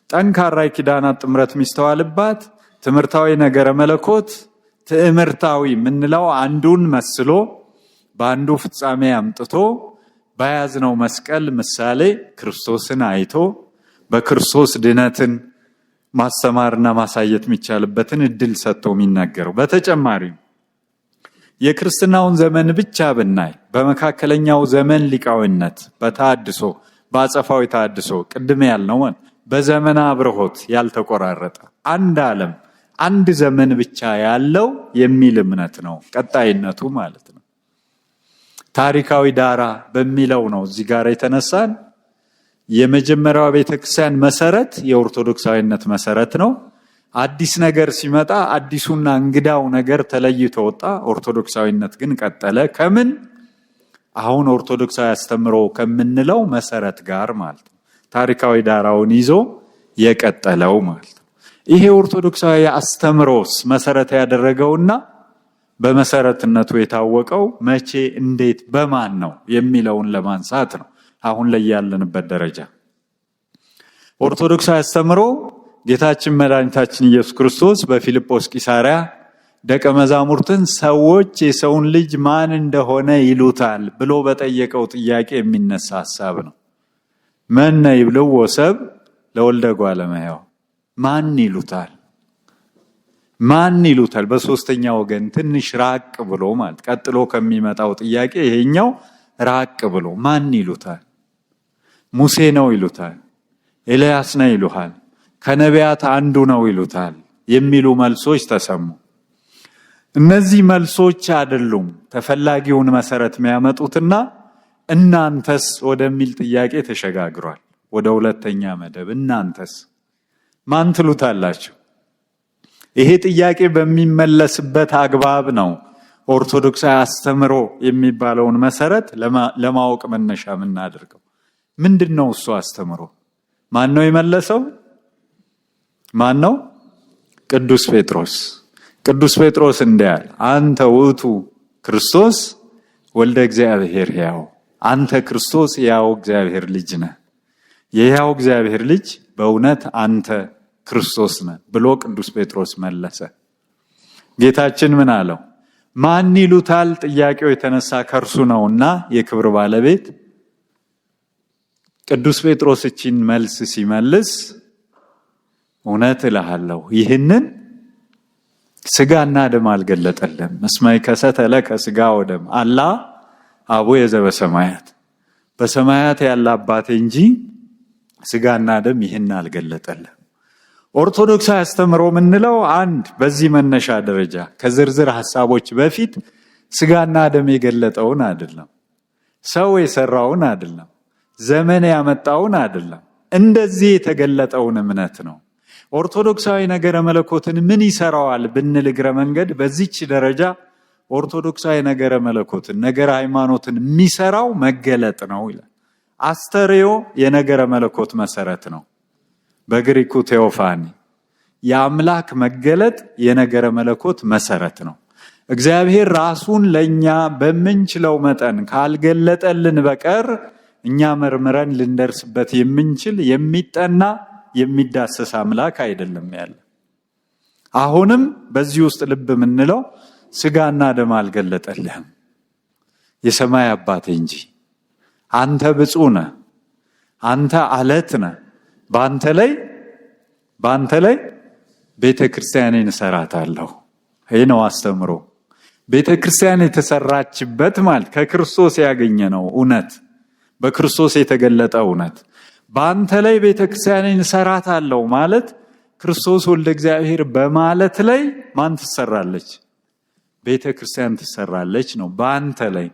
ጠንካራ የኪዳናት ጥምረት የሚስተዋልባት ትምህርታዊ ነገረ መለኮት ትዕምርታዊ የምንለው አንዱን መስሎ በአንዱ ፍጻሜ አምጥቶ በያዝነው መስቀል ምሳሌ ክርስቶስን አይቶ በክርስቶስ ድነትን ማስተማርና ማሳየት የሚቻልበትን እድል ሰጥቶ የሚናገረው። በተጨማሪም የክርስትናውን ዘመን ብቻ ብናይ በመካከለኛው ዘመን ሊቃውነት በተሐድሶ በአጸፋዊ ተሐድሶ ቅድም ያልነው በዘመነ አብርሆት ያልተቆራረጠ አንድ ዓለም አንድ ዘመን ብቻ ያለው የሚል እምነት ነው ቀጣይነቱ ማለት ነው። ታሪካዊ ዳራ በሚለው ነው እዚህ ጋር የተነሳን። የመጀመሪያው ቤተክርስቲያን መሰረት የኦርቶዶክሳዊነት መሰረት ነው። አዲስ ነገር ሲመጣ አዲሱና እንግዳው ነገር ተለይቶ ወጣ። ኦርቶዶክሳዊነት ግን ቀጠለ። ከምን አሁን ኦርቶዶክሳዊ አስተምሮ ከምንለው መሰረት ጋር ማለት ነው። ታሪካዊ ዳራውን ይዞ የቀጠለው ማለት ነው። ይሄ ኦርቶዶክሳዊ አስተምሮስ መሰረት ያደረገውና በመሰረትነቱ የታወቀው መቼ፣ እንዴት፣ በማን ነው የሚለውን ለማንሳት ነው። አሁን ላይ ያለንበት ደረጃ ኦርቶዶክሳዊ አስተምሮ ጌታችን መድኃኒታችን ኢየሱስ ክርስቶስ በፊልጶስ ቂሳርያ ደቀ መዛሙርትን ሰዎች የሰውን ልጅ ማን እንደሆነ ይሉታል ብሎ በጠየቀው ጥያቄ የሚነሳ ሐሳብ ነው። መነ ይብልዎ ሰብእ ለወልደ እጓለ እመሕያው፣ ማን ይሉታል? ማን ይሉታል? በሶስተኛ ወገን ትንሽ ራቅ ብሎ ማለት ቀጥሎ ከሚመጣው ጥያቄ ይሄኛው ራቅ ብሎ ማን ይሉታል? ሙሴ ነው ይሉታል፣ ኤልያስ ነው ይሉታል፣ ከነቢያት አንዱ ነው ይሉታል የሚሉ መልሶች ተሰሙ። እነዚህ መልሶች አይደሉም ተፈላጊውን መሰረት የሚያመጡትና እናንተስ ወደሚል ጥያቄ ተሸጋግሯል። ወደ ሁለተኛ መደብ እናንተስ ማን ትሉታላችሁ? ይሄ ጥያቄ በሚመለስበት አግባብ ነው ኦርቶዶክሳዊ አስተምሮ የሚባለውን መሰረት ለማወቅ መነሻ የምናደርገው። ምንድነው እሱ አስተምሮ? ማን ነው የመለሰው? ማን ነው? ቅዱስ ጴጥሮስ። ቅዱስ ጴጥሮስ እንዲያል አንተ ውእቱ ክርስቶስ ወልደ እግዚአብሔር ሕያው፣ አንተ ክርስቶስ የሕያው እግዚአብሔር ልጅ ነህ፣ የሕያው እግዚአብሔር ልጅ በእውነት አንተ ክርስቶስ ነህ ብሎ ቅዱስ ጴጥሮስ መለሰ። ጌታችን ምን አለው? ማን ይሉታል? ጥያቄው የተነሳ ከእርሱ ነውና የክብር ባለቤት ቅዱስ ጴጥሮስ እቺን መልስ ሲመልስ እውነት እልሃለሁ ይህንን ስጋና ደም አልገለጠልህም፣ እስመ ይከሰተ ለከ ሥጋ ወደም አላ አቡየ ዘበሰማያት፣ በሰማያት ያለ አባቴ እንጂ ስጋና ደም ይህን አልገለጠልህም። ኦርቶዶክሳዊ አስተምሮ የምንለው አንድ በዚህ መነሻ ደረጃ ከዝርዝር ሐሳቦች በፊት ስጋና ደም የገለጠውን አይደለም፣ ሰው የሰራውን አይደለም፣ ዘመን ያመጣውን አይደለም፣ እንደዚህ የተገለጠውን እምነት ነው። ኦርቶዶክሳዊ ነገረ መለኮትን ምን ይሰራዋል ብንል እግረ መንገድ በዚች ደረጃ ኦርቶዶክሳዊ ነገረ መለኮትን ነገረ ሃይማኖትን የሚሰራው መገለጥ ነው ይላል። አስተርእዮ የነገረ መለኮት መሰረት ነው። በግሪኩ ቴዎፋኒ የአምላክ መገለጥ የነገረ መለኮት መሰረት ነው። እግዚአብሔር ራሱን ለኛ በምንችለው መጠን ካልገለጠልን በቀር እኛ መርምረን ልንደርስበት የምንችል የሚጠና የሚዳሰስ አምላክ አይደለም ያለ። አሁንም በዚህ ውስጥ ልብ የምንለው ስጋና ደም አልገለጠልህም የሰማይ አባቴ እንጂ። አንተ ብፁዕ ነህ፣ አንተ አለት ነህ፣ በአንተ ላይ ቤተ ክርስቲያኔን እሰራታለሁ። ይህ ነው አስተምሮ። ቤተ ክርስቲያን የተሰራችበት ማለት ከክርስቶስ ያገኘነው እውነት፣ በክርስቶስ የተገለጠ እውነት። በአንተ ላይ ቤተ ክርስቲያኔን እሰራታለሁ ማለት ክርስቶስ ወልደ እግዚአብሔር በማለት ላይ ማን ትሰራለች? ቤተ ክርስቲያን ትሰራለች ነው በአንተ ላይ።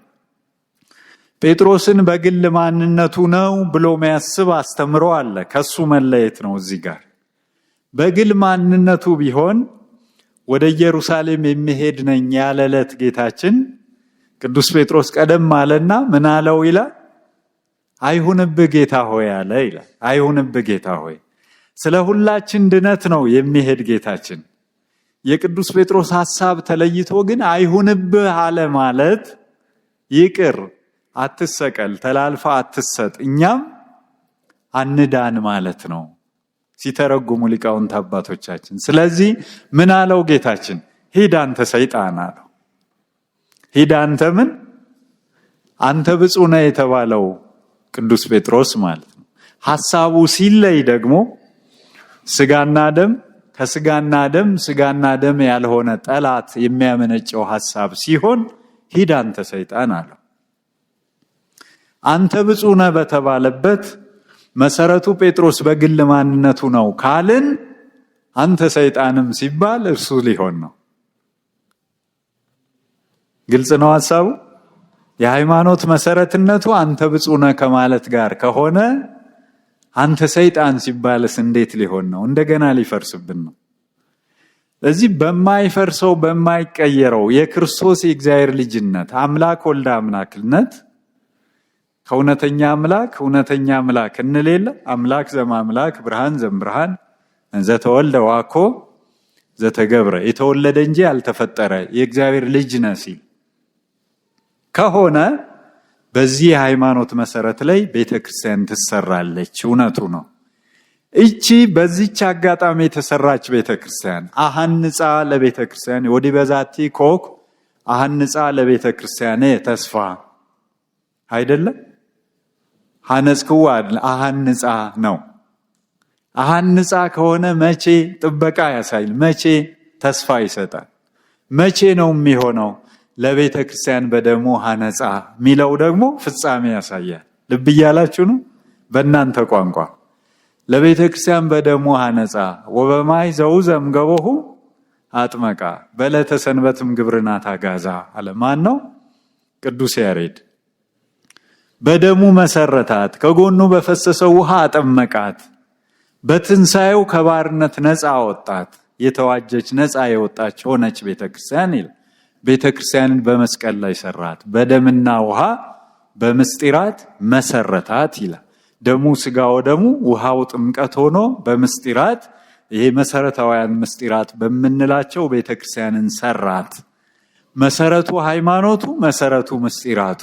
ጴጥሮስን በግል ማንነቱ ነው ብሎ የሚያስብ አስተምሮ አለ። ከሱ መለየት ነው እዚህ ጋር። በግል ማንነቱ ቢሆን ወደ ኢየሩሳሌም የሚሄድ ነኝ ያለ ዕለት ጌታችን ቅዱስ ጴጥሮስ ቀደም አለና ምን አለው ይላል? አይሁንብህ ጌታ ሆይ አለ ይላል። አይሁንብህ ጌታ ሆይ። ስለ ሁላችን ድነት ነው የሚሄድ ጌታችን። የቅዱስ ጴጥሮስ ሐሳብ ተለይቶ ግን አይሁንብህ አለ ማለት ይቅር፣ አትሰቀል፣ ተላልፋ አትሰጥ፣ እኛም አንዳን ማለት ነው ሲተረጉሙ ሊቃውንት አባቶቻችን። ስለዚህ ምን አለው ጌታችን? ሂድ አንተ ሰይጣን አለው። ሂድ አንተ ምን አንተ ብፁዕ ነህ የተባለው ቅዱስ ጴጥሮስ ማለት ነው። ሐሳቡ ሲለይ ደግሞ ስጋና ደም ከስጋና ደም ስጋና ደም ያልሆነ ጠላት የሚያመነጨው ሐሳብ ሲሆን ሂድ አንተ ሰይጣን አለው። አንተ ብፁዕ ነህ በተባለበት መሰረቱ ጴጥሮስ በግል ማንነቱ ነው ካልን አንተ ሰይጣንም ሲባል እርሱ ሊሆን ነው። ግልጽ ነው ሐሳቡ። የሃይማኖት መሰረትነቱ አንተ ብፁዕ ነህ ከማለት ጋር ከሆነ አንተ ሰይጣን ሲባልስ እንዴት ሊሆን ነው? እንደገና ሊፈርስብን ነው። ስለዚህ በማይፈርሰው በማይቀየረው የክርስቶስ የእግዚአብሔር ልጅነት አምላክ ወልደ አምላክነት ከእውነተኛ አምላክ እውነተኛ አምላክ እንሌለ አምላክ ዘማምላክ ብርሃን ዘምብርሃን ዘተወልደ ዋኮ ዘተገብረ የተወለደ እንጂ ያልተፈጠረ የእግዚአብሔር ልጅ ነህ ሲል ከሆነ በዚህ የሃይማኖት መሰረት ላይ ቤተክርስቲያን ትሰራለች። እውነቱ ነው። እቺ በዚች አጋጣሚ የተሰራች ቤተክርስቲያን አሃንጻ ለቤተክርስቲያን ወዲ በዛቲ ኮክ አሃንጻ ለቤተክርስቲያን ተስፋ አይደለም። ሐነጽክዋ አሃንጻ ነው። አሃንጻ ከሆነ መቼ ጥበቃ ያሳይል፣ መቼ ተስፋ ይሰጣል፣ መቼ ነው የሚሆነው? ለቤተ ክርስቲያን በደሙ ሐነጻ ሚለው ደግሞ ፍጻሜ ያሳያል። ልብ እያላችሁ ነው። በእናንተ ቋንቋ ለቤተ ክርስቲያን በደሙ ሐነጻ ወበማይ ዘውዘም ገቦሁ አጥመቃ በዕለተ ሰንበትም ግብርናት አጋዛ አለ። ማን ነው? ቅዱስ ያሬድ። በደሙ መሰረታት፣ ከጎኑ በፈሰሰው ውሃ አጠመቃት፣ በትንሣኤው ከባርነት ነፃ አወጣት፣ የተዋጀች ነፃ የወጣች ሆነች ቤተክርስቲያን ይላል። ቤተክርስቲያንን በመስቀል ላይ ሰራት፣ በደምና ውሃ በምስጢራት መሰረታት ይላል። ደሙ ስጋ ወደሙ ውሃው ጥምቀት ሆኖ በምስጢራት ይሄ መሰረታውያን ምስጢራት በመንላቸው ቤተክርስቲያንን ሰራት። መሰረቱ ሃይማኖቱ መሰረቱ ምስጢራቱ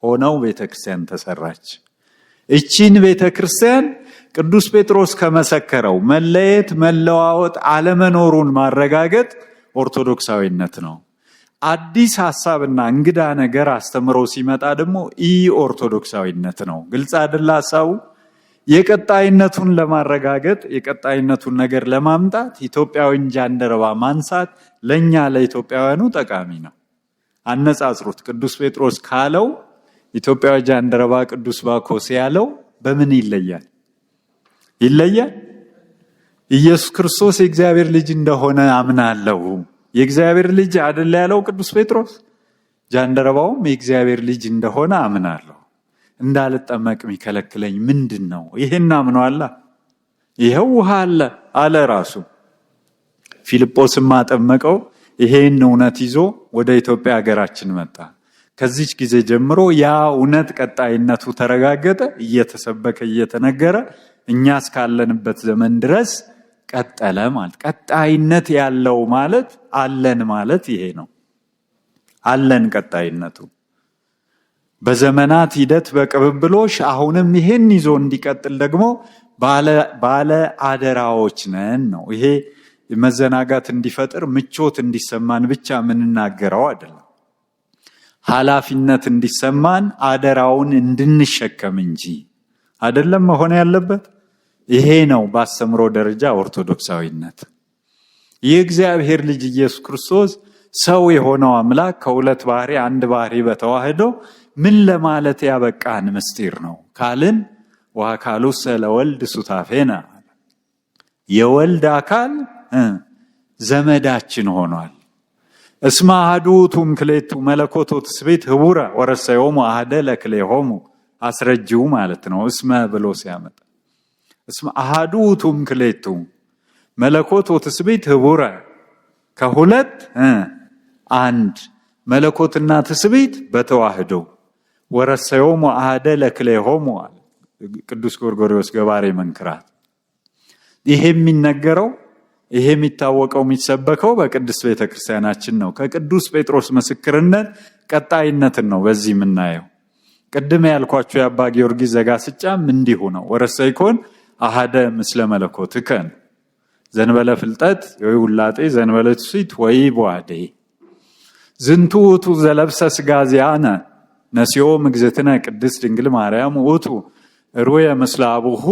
ሆነው ቤተክርስቲያን ተሰራች። እቺን ቤተክርስቲያን ቅዱስ ጴጥሮስ ከመሰከረው መለየት መለዋወጥ አለመኖሩን ማረጋገጥ ኦርቶዶክሳዊነት ነው። አዲስ ሐሳብና እንግዳ ነገር አስተምሮ ሲመጣ ደግሞ ኦርቶዶክሳዊነት ነው። ግልጽ አይደለ ሐሳቡ? የቀጣይነቱን ለማረጋገጥ የቀጣይነቱን ነገር ለማምጣት ኢትዮጵያዊን ጃንደረባ ማንሳት ለኛ ለኢትዮጵያውያኑ ጠቃሚ ነው። አነጻጽሩት። ቅዱስ ጴጥሮስ ካለው ኢትዮጵያዊ ጃንደረባ ቅዱስ ባኮስ ያለው በምን ይለያል? ይለያል። ኢየሱስ ክርስቶስ የእግዚአብሔር ልጅ እንደሆነ አምናለሁ። የእግዚአብሔር ልጅ አይደል ያለው ቅዱስ ጴጥሮስ? ጃንደረባውም የእግዚአብሔር ልጅ እንደሆነ አምናለሁ። እንዳልጠመቅ የሚከለክለኝ ምንድን ነው? ይሄን አምኗላ። ይሄው ውሃ አለ አለ ራሱ። ፊልጶስም አጠመቀው። ይሄን እውነት ይዞ ወደ ኢትዮጵያ ሀገራችን መጣ። ከዚች ጊዜ ጀምሮ ያ እውነት ቀጣይነቱ ተረጋገጠ። እየተሰበከ እየተነገረ እኛ እስካለንበት ዘመን ድረስ ቀጠለ ማለት። ቀጣይነት ያለው ማለት አለን ማለት ይሄ ነው። አለን ቀጣይነቱ በዘመናት ሂደት በቅብብሎሽ አሁንም ይሄን ይዞ እንዲቀጥል ደግሞ ባለ አደራዎች ነን ነው። ይሄ መዘናጋት እንዲፈጥር ምቾት እንዲሰማን ብቻ የምንናገረው አይደለም። ኃላፊነት እንዲሰማን አደራውን እንድንሸከም እንጂ አይደለም መሆን ያለበት። ይሄ ነው በአስተምሮ ደረጃ ኦርቶዶክሳዊነት። የእግዚአብሔር ልጅ ኢየሱስ ክርስቶስ ሰው የሆነው አምላክ ከሁለት ባህሪ አንድ ባህሪ በተዋህዶ ምን ለማለት ያበቃን ምስጢር ነው ካልን ወአካሉሰ ለወልድ ሱታፌነ፣ የወልድ አካል ዘመዳችን ሆኗል። እስመ አሐዱ ውእቱ እምክሌቱ መለኮት ወትስብእት ህቡረ ወረሰዮሙ አሐደ ለክሌሆሙ አስረጂው ማለት ነው። እስመ ብሎ ሲያመጣ እስመ አሐዱ ውእቱ እምክሌቱ መለኮት ወትስብእት ህቡረ ከሁለት አንድ መለኮትና ትስብእት በተዋህዶ ወረሰዮሙ አሐደ ለክሌሆሙ ቅዱስ ጎርጎርዮስ ገባሬ መንክራት። ይሄ የሚነገረው ይሄ የሚታወቀው የሚሰበከው በቅድስት ቤተክርስቲያናችን ነው። ከቅዱስ ጴጥሮስ ምስክርነት ቀጣይነትን ነው በዚህ የምናየው። ቅድም ያልኳቸው የአባ ጊዮርጊስ ዘጋስጫም እንዲሁ ነው። ወረሰይኮን አሐደ ምስለ መለኮትከ ዘንበለ ፍልጠት ወይ ውላጤ ዘንበለ ትስብእት ወይ በዋዴ ዝንቱ ውእቱ ዘለብሰ ሥጋ ዚአነ ነሲዮ ምግዝእትነ ቅድስት ድንግል ማርያም ውእቱ ሩየ ምስለ አቡሁ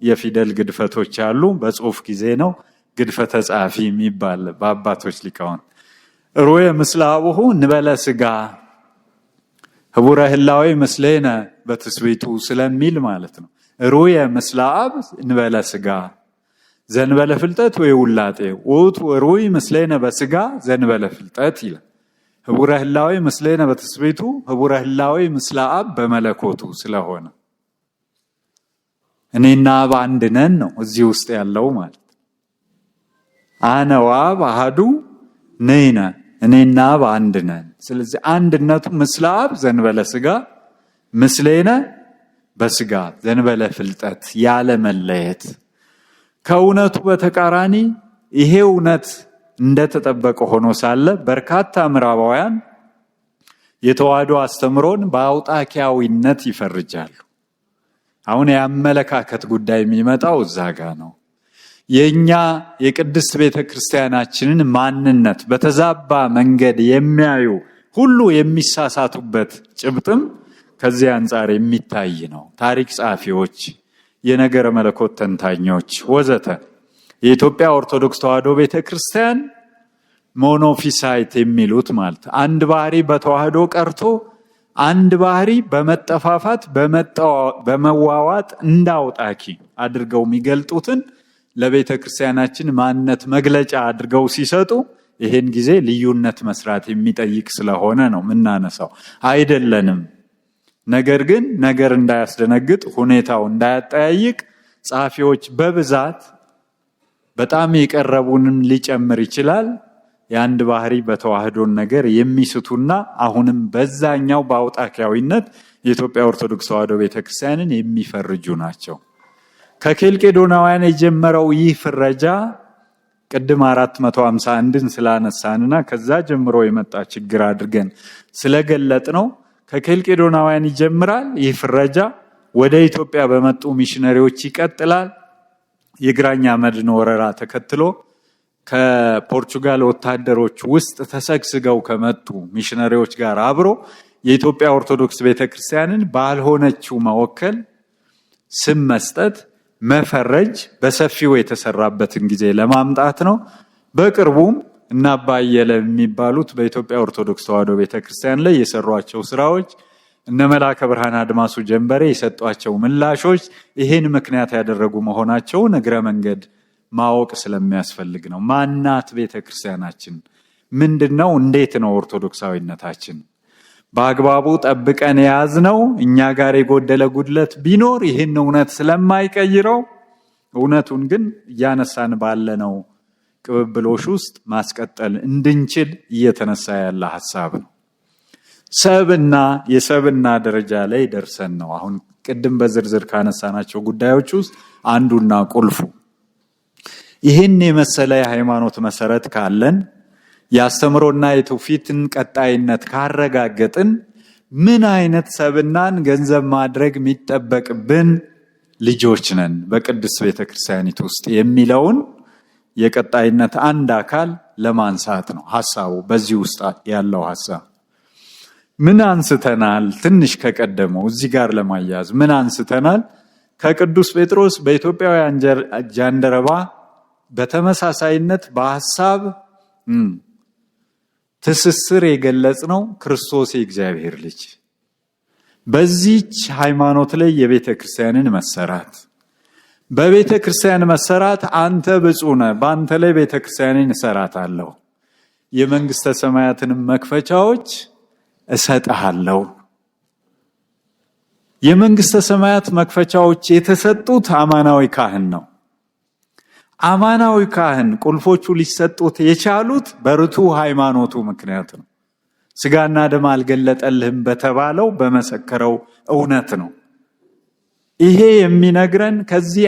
የፊደል ግድፈቶች አሉ። በጽሁፍ ጊዜ ነው ግድፈተ ጻፊ የሚባል በአባቶች ሊቃውንት። ሩየ ምስለ አቡሁ እንበለ ስጋ ህቡረ ህላዌ ምስሌነ በትስብእቱ ስለሚል ማለት ነው። ሩየ ምስለ አብ እንበለ ስጋ ዘንበለ ፍልጠት ወይ ውላጤ ውእቱ ሩይ ምስሌነ በስጋ ዘንበለ ፍልጠት ይላል። ህቡረ ህላዌ ምስሌነ በትስብእቱ ህቡረ ህላዌ ምስለ አብ በመለኮቱ ስለሆነ እኔና አብ አንድ ነን ነው እዚህ ውስጥ ያለው ማለት። አነ ወአብ አሐዱ ነይነ እኔና አብ አንድ ነን። ስለዚህ አንድነቱ ምስለ አብ ዘንበለ ስጋ ምስሌነ በስጋ ዘንበለ ፍልጠት ያለ መለየት። ከእውነቱ በተቃራኒ ይሄ እውነት እንደተጠበቀ ሆኖ ሳለ በርካታ ምዕራባውያን የተዋህዶ አስተምሮን በአውጣኪያዊነት ይፈርጃሉ። አሁን የአመለካከት ጉዳይ የሚመጣው እዛ ጋ ነው። የኛ የቅድስት ቤተክርስቲያናችንን ማንነት በተዛባ መንገድ የሚያዩ ሁሉ የሚሳሳቱበት ጭብጥም ከዚህ አንጻር የሚታይ ነው። ታሪክ ጻፊዎች፣ የነገረ መለኮት ተንታኞች ወዘተ የኢትዮጵያ ኦርቶዶክስ ተዋህዶ ቤተክርስቲያን ሞኖፊሳይት የሚሉት ማለት አንድ ባህሪ በተዋህዶ ቀርቶ አንድ ባህሪ በመጠፋፋት በመዋዋጥ እንዳውጣኪ አድርገው የሚገልጡትን ለቤተክርስቲያናችን ማንነት መግለጫ አድርገው ሲሰጡ ይሄን ጊዜ ልዩነት መስራት የሚጠይቅ ስለሆነ ነው ምናነሳው። አይደለንም። ነገር ግን ነገር እንዳያስደነግጥ ሁኔታው እንዳያጠያይቅ ጻፊዎች በብዛት በጣም የቀረቡንም ሊጨምር ይችላል የአንድ ባህሪ በተዋህዶን ነገር የሚስቱና አሁንም በዛኛው በአውጣኪያዊነት የኢትዮጵያ ኦርቶዶክስ ተዋህዶ ቤተክርስቲያንን የሚፈርጁ ናቸው። ከኬልቄዶናውያን የጀመረው ይህ ፍረጃ ቅድም 451ን ስላነሳንና ከዛ ጀምሮ የመጣ ችግር አድርገን ስለገለጥ ነው። ከኬልቄዶናውያን ይጀምራል ይህ ፍረጃ፣ ወደ ኢትዮጵያ በመጡ ሚሽነሪዎች ይቀጥላል። የግራኝ አህመድን ወረራ ተከትሎ ከፖርቹጋል ወታደሮች ውስጥ ተሰግስገው ከመጡ ሚሽነሪዎች ጋር አብሮ የኢትዮጵያ ኦርቶዶክስ ቤተክርስቲያንን ባልሆነችው መወከል፣ ስም መስጠት፣ መፈረጅ በሰፊው የተሰራበትን ጊዜ ለማምጣት ነው። በቅርቡም እና አባ አየለ የሚባሉት በኢትዮጵያ ኦርቶዶክስ ተዋህዶ ቤተክርስቲያን ላይ የሰሯቸው ስራዎች፣ እነ መላከ ብርሃን አድማሱ ጀንበሬ የሰጧቸው ምላሾች ይሄን ምክንያት ያደረጉ መሆናቸውን እግረ መንገድ ማወቅ ስለሚያስፈልግ ነው። ማናት ቤተክርስቲያናችን? ምንድነው? እንዴት ነው ኦርቶዶክሳዊነታችን? በአግባቡ ጠብቀን የያዝነው እኛ ጋር የጎደለ ጉድለት ቢኖር ይህን እውነት ስለማይቀይረው እውነቱን ግን እያነሳን ባለነው ቅብብሎሽ ውስጥ ማስቀጠል እንድንችል እየተነሳ ያለ ሐሳብ ነው። ሰብና የሰብና ደረጃ ላይ ደርሰን ነው አሁን ቅድም በዝርዝር ካነሳናቸው ጉዳዮች ውስጥ አንዱና ቁልፉ። ይህን የመሰለ የሃይማኖት መሰረት ካለን ያስተምሮና የትውፊትን ቀጣይነት ካረጋገጥን ምን አይነት ሰብናን ገንዘብ ማድረግ የሚጠበቅብን ልጆች ነን በቅድስት ቤተክርስቲያኒት ውስጥ የሚለውን የቀጣይነት አንድ አካል ለማንሳት ነው ሐሳቡ። በዚህ ውስጥ ያለው ሐሳብ ምን አንስተናል? ትንሽ ከቀደመው እዚህ ጋር ለማያዝ ምን አንስተናል? ከቅዱስ ጴጥሮስ በኢትዮጵያውያን ጃንደረባ በተመሳሳይነት በሐሳብ ትስስር የገለጽነው ክርስቶስ የእግዚአብሔር ልጅ በዚህች ሃይማኖት ላይ የቤተ ክርስቲያንን መሰራት፣ በቤተ ክርስቲያን መሰራት አንተ ብፁዕ ነህ፣ በአንተ ላይ ቤተ ክርስቲያንን እሰራታለሁ፣ የመንግስተ ሰማያትን መክፈቻዎች እሰጥሃለሁ። የመንግስተ ሰማያት መክፈቻዎች የተሰጡት አማናዊ ካህን ነው። አማናዊ ካህን ቁልፎቹ ሊሰጡት የቻሉት በርቱ ሃይማኖቱ ምክንያት ነው። ስጋና ደም አልገለጠልህም በተባለው በመሰከረው እውነት ነው። ይሄ የሚነግረን ከዚህ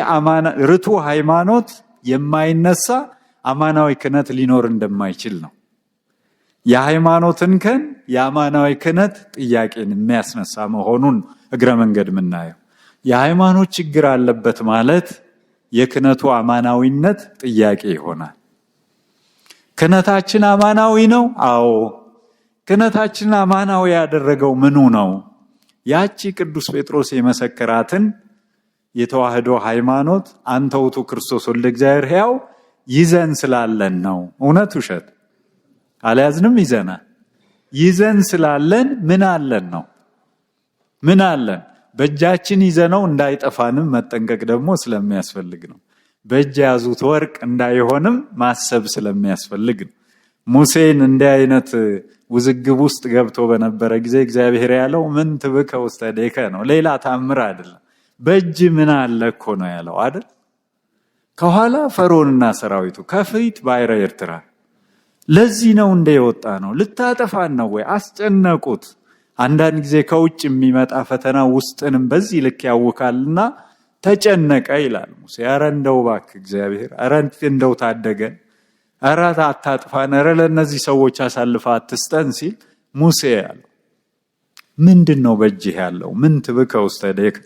ርቱ ሃይማኖት የማይነሳ አማናዊ ክህነት ሊኖር እንደማይችል ነው። የሃይማኖትን ከን የአማናዊ ክህነት ጥያቄን የሚያስነሳ መሆኑን እግረ መንገድ ምናየው። የሃይማኖት ችግር አለበት ማለት የክህነቱ አማናዊነት ጥያቄ ይሆናል። ክህነታችን አማናዊ ነው? አዎ። ክህነታችን አማናዊ ያደረገው ምኑ ነው? ያቺ ቅዱስ ጴጥሮስ የመሰከራትን የተዋህዶ ሃይማኖት አንተ ውእቱ ክርስቶስ ወልደ እግዚአብሔር ሕያው ይዘን ስላለን ነው። እውነት ውሸት አልያዝንም፣ ይዘናል። ይዘን ስላለን ምን አለን ነው? ምን አለን? በእጃችን ይዘነው እንዳይጠፋንም መጠንቀቅ ደግሞ ስለሚያስፈልግ ነው። በእጅ ያዙት ወርቅ እንዳይሆንም ማሰብ ስለሚያስፈልግ ነው። ሙሴን እንዲህ አይነት ውዝግብ ውስጥ ገብቶ በነበረ ጊዜ እግዚአብሔር ያለው ምን ትብከ ውስተ እዴከ ነው፣ ሌላ ታምር አይደለም። በእጅ ምን አለ እኮ ነው ያለው አይደል? ከኋላ ፈርዖንና ሰራዊቱ፣ ከፊት ባሕረ ኤርትራ። ለዚህ ነው እንደወጣ ነው። ልታጠፋን ነው ወይ? አስጨነቁት። አንዳንድ ጊዜ ከውጭ የሚመጣ ፈተና ውስጥንም በዚህ ልክ ያውካልና ተጨነቀ ይላል ሙሴ። ኧረ እንደው እባክህ እግዚአብሔር፣ ኧረ እንደው ታደገን፣ ኧረ አታጥፋን፣ ኧረ ለእነዚህ ሰዎች አሳልፈ አትስጠን ሲል ሙሴ ያለው ምንድን ነው በእጅህ ያለው? ምን ትብከ ውስተ እዴከ።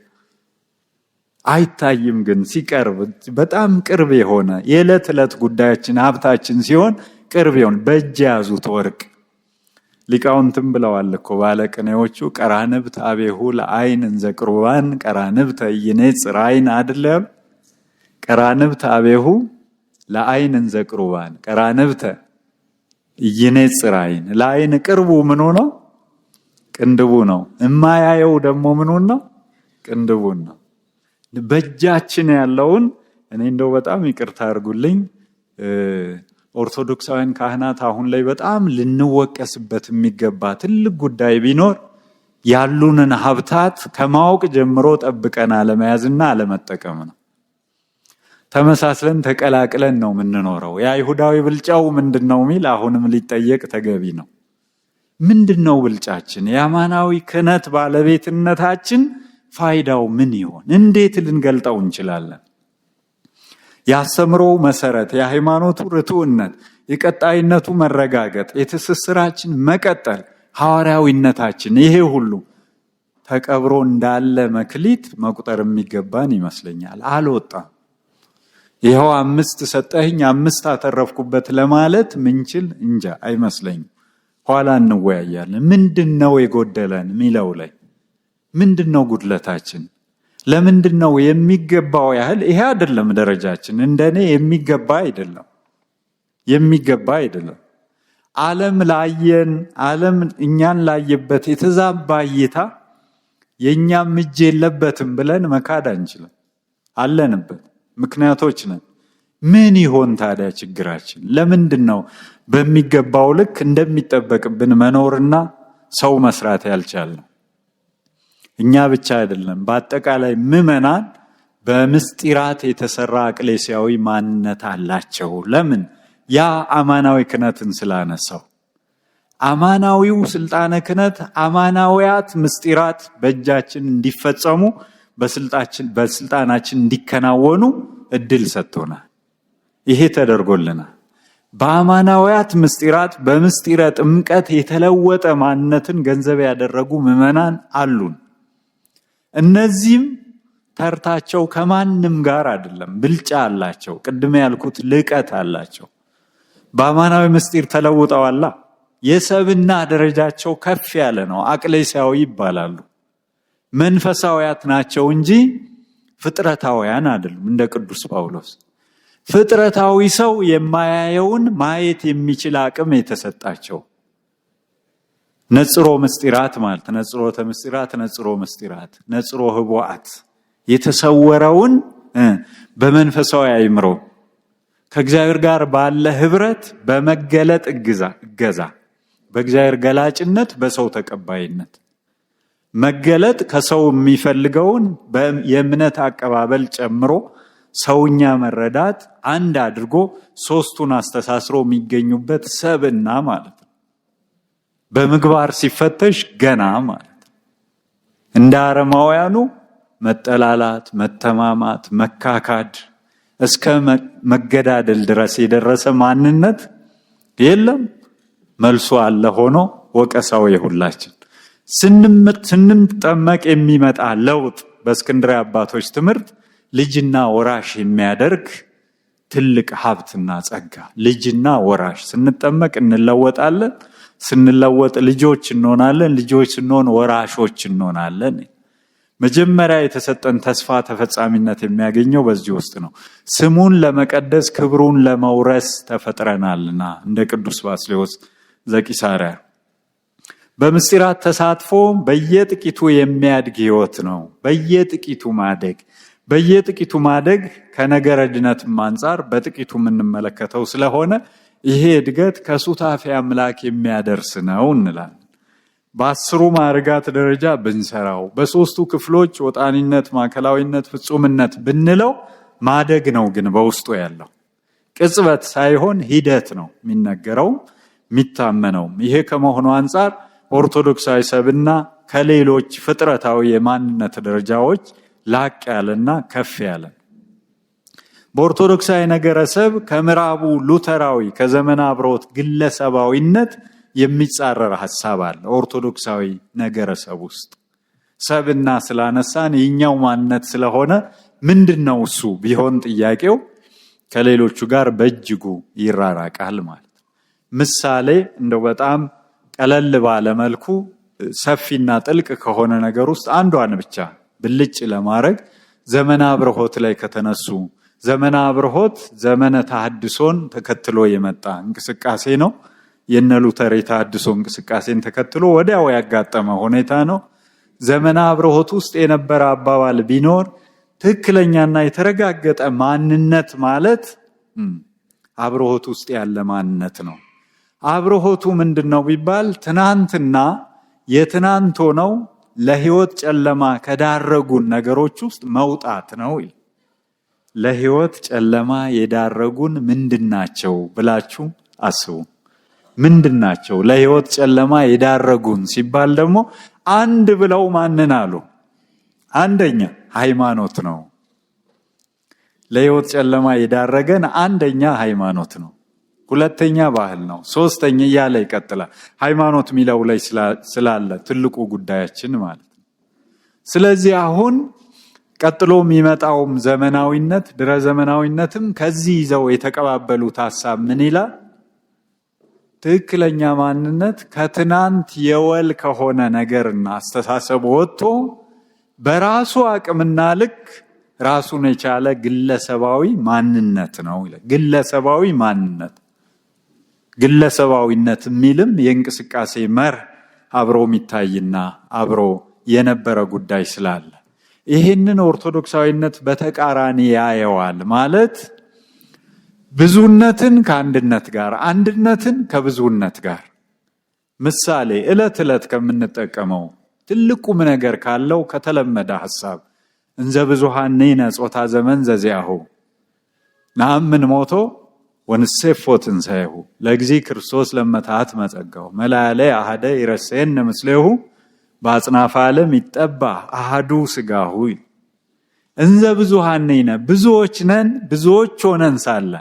አይታይም፣ ግን ሲቀርብ በጣም ቅርብ የሆነ የዕለት ዕለት ጉዳያችን ሀብታችን ሲሆን ቅርብ ይሆን በእጅ ያዙት ወርቅ። ሊቃውንትም ብለዋል እኮ ባለቅኔዎቹ ቀራንብት አቤሁ ለአይን እንዘ ቁርባን ቀራንብተ ይኔጽር አይን አይደል ያሉ። ቀራንብት አቤሁ ለአይን እንዘ ቁርባን ቀራንብተ ይኔጽር አይን። ለአይን ቅርቡ ምኑ ነው? ቅንድቡ ነው። የማያየው ደግሞ ምኑን ነው? ቅንድቡን ነው። በእጃችን ያለውን እኔ እንደው በጣም ይቅርታ አድርጉልኝ፣ ኦርቶዶክሳውያን ካህናት አሁን ላይ በጣም ልንወቀስበት የሚገባ ትልቅ ጉዳይ ቢኖር ያሉንን ሀብታት ከማወቅ ጀምሮ ጠብቀን አለመያዝና አለመጠቀም ነው። ተመሳስለን ተቀላቅለን ነው የምንኖረው። የአይሁዳዊ ብልጫው ምንድነው ሚል አሁንም ሊጠየቅ ተገቢ ነው። ምንድነው ብልጫችን? የአማናዊ ክህነት ባለቤትነታችን ፋይዳው ምን ይሆን? እንዴት ልንገልጠው እንችላለን? የአስተምሮው መሰረት፣ የሃይማኖቱ ርቱዕነት፣ የቀጣይነቱ መረጋገጥ፣ የትስስራችን መቀጠል፣ ሐዋርያዊነታችን፣ ይሄ ሁሉ ተቀብሮ እንዳለ መክሊት መቁጠር የሚገባን ይመስለኛል። አልወጣም። ይኸው 5 ሰጠኸኝ 5 አተረፍኩበት ለማለት ምንችል እንጃ አይመስለኝም። ኋላ እንወያያለን። ምንድነው የጎደለን ሚለው ላይ ምንድነው ጉድለታችን? ለምንድነው የሚገባው ያህል ይሄ አይደለም ደረጃችን። እንደኔ የሚገባ አይደለም፣ የሚገባ አይደለም። ዓለም ላየን፣ ዓለም እኛን ላየበት የተዛባ እይታ የኛም እጅ የለበትም ብለን መካድ አንችልም። አለንበት፣ ምክንያቶች ነን። ምን ይሆን ታዲያ ችግራችን? ለምንድነው በሚገባው ልክ እንደሚጠበቅብን መኖርና ሰው መስራት ያልቻልነው? እኛ ብቻ አይደለም፣ በአጠቃላይ ምዕመናን በምስጢራት የተሰራ አቅሌሲያዊ ማንነት አላቸው። ለምን? ያ አማናዊ ክህነትን ስላነሳው። አማናዊው ስልጣነ ክህነት አማናዊያት ምስጢራት በእጃችን እንዲፈጸሙ በስልጣናችን እንዲከናወኑ እድል ሰጥቶናል። ይሄ ተደርጎልናል። በአማናዊያት ምስጢራት በምስጢረ ጥምቀት የተለወጠ ማንነትን ገንዘብ ያደረጉ ምዕመናን አሉን። እነዚህም ተርታቸው ከማንም ጋር አይደለም፣ ብልጫ አላቸው። ቅድም ያልኩት ልቀት አላቸው። በአማናዊ ምስጢር ተለውጠዋላ። የሰብና ደረጃቸው ከፍ ያለ ነው። አቅሌሲያዊ ይባላሉ። መንፈሳዊያት ናቸው እንጂ ፍጥረታውያን አይደሉም። እንደ ቅዱስ ጳውሎስ ፍጥረታዊ ሰው የማያየውን ማየት የሚችል አቅም የተሰጣቸው ነጽሮ ምስጢራት ማለት ነጽሮተ ምስጢራት፣ ነጽሮ ምስጢራት፣ ነጽሮ ህቡዓት የተሰወረውን በመንፈሳዊ አእምሮ ከእግዚአብሔር ጋር ባለ ህብረት በመገለጥ እገዛ በእግዚአብሔር ገላጭነት በሰው ተቀባይነት መገለጥ ከሰው የሚፈልገውን የእምነት አቀባበል ጨምሮ ሰውኛ መረዳት አንድ አድርጎ ሶስቱን አስተሳስሮ የሚገኙበት ሰብና ማለት ነው። በምግባር ሲፈተሽ ገና ማለት ነው። እንደ አረማውያኑ መጠላላት፣ መተማማት፣ መካካድ እስከ መገዳደል ድረስ የደረሰ ማንነት የለም። መልሶ አለ ሆኖ ወቀሳው የሁላችን። ስንጠመቅ የሚመጣ ለውጥ በእስክንድርያ አባቶች ትምህርት ልጅና ወራሽ የሚያደርግ ትልቅ ሀብትና ጸጋ። ልጅና ወራሽ ስንጠመቅ እንለወጣለን። ስንለወጥ ልጆች እንሆናለን። ልጆች ስንሆን ወራሾች እንሆናለን። መጀመሪያ የተሰጠን ተስፋ ተፈጻሚነት የሚያገኘው በዚህ ውስጥ ነው። ስሙን ለመቀደስ ክብሩን ለመውረስ ተፈጥረናልና እንደ ቅዱስ ባስልዮስ ዘቂሳርያ። በምስጢራት ተሳትፎ በየጥቂቱ የሚያድግ ሕይወት ነው። በየጥቂቱ ማደግ ከነገረ ድነትም አንጻር በጥቂቱ የምንመለከተው ስለሆነ ይሄ እድገት ከሱታፌ አምላክ የሚያደርስ ነው እንላለን። በ10 ማዕርጋት ደረጃ ብንሰራው በ3ቱ ክፍሎች ወጣኒነት፣ ማዕከላዊነት፣ ፍጹምነት ብንለው ማደግ ነው። ግን በውስጡ ያለው ቅጽበት ሳይሆን ሂደት ነው የሚነገረው የሚታመነው። ይሄ ከመሆኑ አንጻር ኦርቶዶክሳዊ ሰብና ከሌሎች ፍጥረታዊ የማንነት ደረጃዎች ላቅ ያለና ከፍ ያለ። በኦርቶዶክሳዊ ነገረ ሰብ ከምዕራቡ ሉተራዊ ከዘመነ አብሮት ግለሰባዊነት የሚጻረር ሐሳብ አለ። ኦርቶዶክሳዊ ነገረ ሰብ ውስጥ ሰብና ስላነሳን የኛው ማንነት ስለሆነ ምንድነው እሱ ቢሆን ጥያቄው ከሌሎቹ ጋር በእጅጉ ይራራቃል ማለት ነው። ምሳሌ እንደው በጣም ቀለል ባለ መልኩ ሰፊና ጥልቅ ከሆነ ነገር ውስጥ አንዷን ብቻ ብልጭ ለማድረግ ዘመነ አብርሆት ላይ ከተነሱ ዘመነ አብርሆት ዘመነ ተሐድሶን ተከትሎ የመጣ እንቅስቃሴ ነው። የነ ሉተር የተሐድሶ እንቅስቃሴን ተከትሎ ወዲያው ያጋጠመ ሁኔታ ነው። ዘመነ አብርሆት ውስጥ የነበረ አባባል ቢኖር ትክክለኛና የተረጋገጠ ማንነት ማለት አብርሆት ውስጥ ያለ ማንነት ነው። አብርሆቱ ምንድነው ቢባል ትናንትና የትናንት ሆነው ለሕይወት ጨለማ ከዳረጉን ነገሮች ውስጥ መውጣት ነው። ለሕይወት ጨለማ የዳረጉን ምንድናቸው ብላችሁ አስቡ። ምንድናቸው ለሕይወት ጨለማ የዳረጉን ሲባል ደግሞ አንድ ብለው ማንን አሉ? አንደኛ ሃይማኖት ነው። ለሕይወት ጨለማ የዳረገን አንደኛ ሃይማኖት ነው። ሁለተኛ ባህል ነው። ሶስተኛ እያለ ይቀጥላል። ሃይማኖት ሚለው ላይ ስላለ ትልቁ ጉዳያችን ማለት ነው። ስለዚህ አሁን ቀጥሎ የሚመጣውም ዘመናዊነት ድረ ዘመናዊነትም ከዚህ ይዘው የተቀባበሉት ሐሳብ ምን ይላል? ትክክለኛ ማንነት ከትናንት የወል ከሆነ ነገርና አስተሳሰብ ወጥቶ በራሱ አቅምና ልክ ራሱን የቻለ ግለሰባዊ ማንነት ነው ይላል። ግለሰባዊ ማንነት ግለሰባዊነት የሚልም የእንቅስቃሴ መርህ አብሮ የሚታይና አብሮ የነበረ ጉዳይ ስላለ ይህንን ኦርቶዶክሳዊነት በተቃራኒ ያየዋል ማለት ብዙነትን ከአንድነት ጋር አንድነትን ከብዙነት ጋር ምሳሌ ዕለት ዕለት ከምንጠቀመው ትልቁም ነገር ካለው ከተለመደ ሐሳብ እንዘ ብዙሃን ነይነ ጾታ ዘመን ዘዚያሁ ናምን ሞቶ ወንሴፎ ትንሣኤሁ ለጊዜ ክርስቶስ ለመታት መጸጋው መላለ አሐደ ይረሴን ምስሌሁ በአጽናፈ ዓለም ይጠባ አሐዱ ሥጋሁ። እንዘ ብዙሃን ነይነ ብዙዎች ነን፣ ብዙዎች ሆነን ሳለ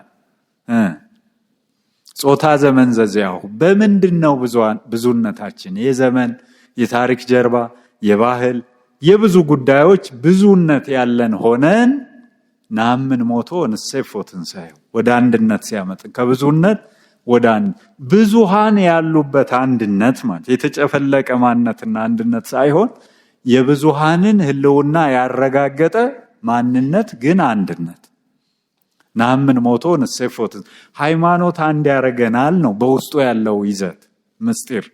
ጾታ ዘመን ዘዚያሁ በምንድነው ብዙነታችን? የዘመን የታሪክ ጀርባ የባህል የብዙ ጉዳዮች ብዙነት ያለን ሆነን ናምን ሞቶ ንሴፎ ትንሣኤሁ ወደ አንድነት ሲያመጥ ከብዙነት ወደ አንድ ብዙሃን ያሉበት አንድነት ማለት የተጨፈለቀ ማንነትና አንድነት ሳይሆን የብዙሃንን ህልውና ያረጋገጠ ማንነት ግን አንድነት ናምን ሞቶ ንሴፎ ሃይማኖት አንድ ያረገናል ነው በውስጡ ያለው ይዘት ምስጢር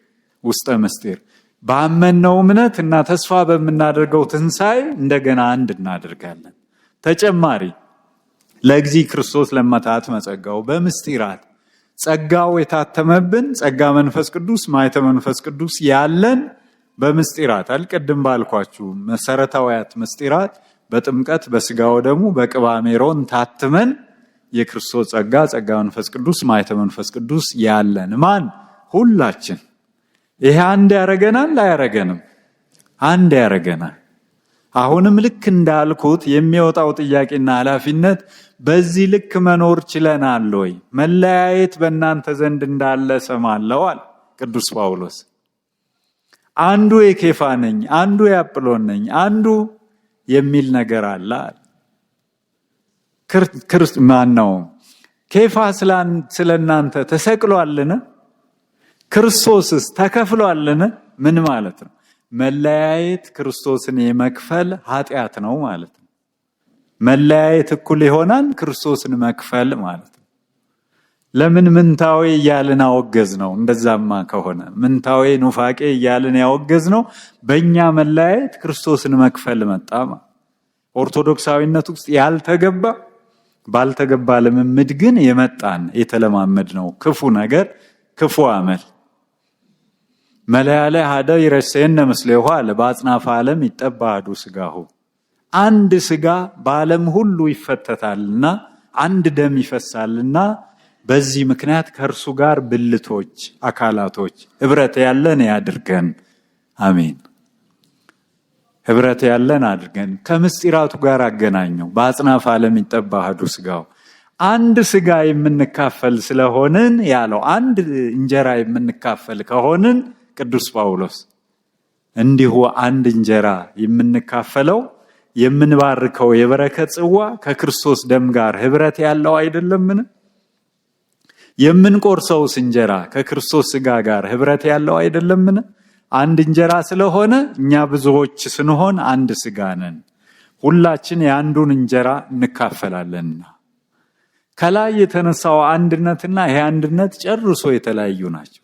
ውስጠ ምስጢር ባመነው እምነት እና ተስፋ በመናደርገው ትንሣኤ እንደገና አንድ እናደርጋለን። ተጨማሪ ለጊዜ ክርስቶስ ለመታት መጸጋው በምስጢራት ጸጋው የታተመብን ጸጋ መንፈስ ቅዱስ ማይተ መንፈስ ቅዱስ ያለን በምስጢራት አልቀድም ባልኳችሁ መሰረታዊያት ምስጢራት በጥምቀት በስጋው ደሙ በቅባ ሜሮን ታትመን የክርስቶስ ጸጋ መንፈስ ቅዱስ ማይተ መንፈስ ቅዱስ ያለን ማን ሁላችን። ይሄ አንድ ያረገናል አያረገንም? አንድ ያረገናል። አሁንም ልክ እንዳልኩት የሚወጣው ጥያቄና ኃላፊነት በዚህ ልክ መኖር ችለናል ወይ? መለያየት በእናንተ ዘንድ እንዳለ ሰማለሁ አለ ቅዱስ ጳውሎስ። አንዱ የኬፋ ነኝ፣ አንዱ የአጵሎን ነኝ፣ አንዱ የሚል ነገር አለ። ማን ነው ኬፋ ስለናንተ ተሰቅሏልን? ክርስቶስስ ተከፍሏልን? ምን ማለት ነው? መለያየት ክርስቶስን የመክፈል ኃጢአት ነው ማለት ነው። መለያየት እኩል ይሆናል ክርስቶስን መክፈል ማለት ነው። ለምን ምንታዌ እያልን አወገዝ ነው? እንደዛማ ከሆነ ምንታዌ ኑፋቄ እያልን ያወገዝ ነው በእኛ መለያየት ክርስቶስን መክፈል መጣ። ኦርቶዶክሳዊነት ውስጥ ያልተገባ ባልተገባ ልምምድ ግን የመጣን የተለማመድ ነው ክፉ ነገር ክፉ አመል። መለያለ ሀደ ይረሴነ ምስሌሁ አለ በአጽናፈ ዓለም ይጠባዱ ስጋሁ። አንድ ስጋ በዓለም ሁሉ ይፈተታልና አንድ ደም ይፈሳልና በዚህ ምክንያት ከእርሱ ጋር ብልቶች አካላቶች ህብረት ያለን ያድርገን። አሜን። ህብረት ያለን አድርገን ከምስጢራቱ ጋር አገናኘው። በአጽናፈ ዓለም ይጠባዱ ስጋው። አንድ ስጋ የምንካፈል ስለሆንን ያለው አንድ እንጀራ የምንካፈል ከሆንን ቅዱስ ጳውሎስ እንዲሁ አንድ እንጀራ የምንካፈለው የምንባርከው የበረከት ጽዋ ከክርስቶስ ደም ጋር ህብረት ያለው አይደለምን? የምንቆርሰውስ እንጀራ ከክርስቶስ ስጋ ጋር ህብረት ያለው አይደለምን? አንድ እንጀራ ስለሆነ እኛ ብዙዎች ስንሆን አንድ ስጋ ነን። ሁላችን የአንዱን እንጀራ እንካፈላለንና ከላይ የተነሳው አንድነትና ይሄ አንድነት ጨርሶ የተለያዩ ናቸው።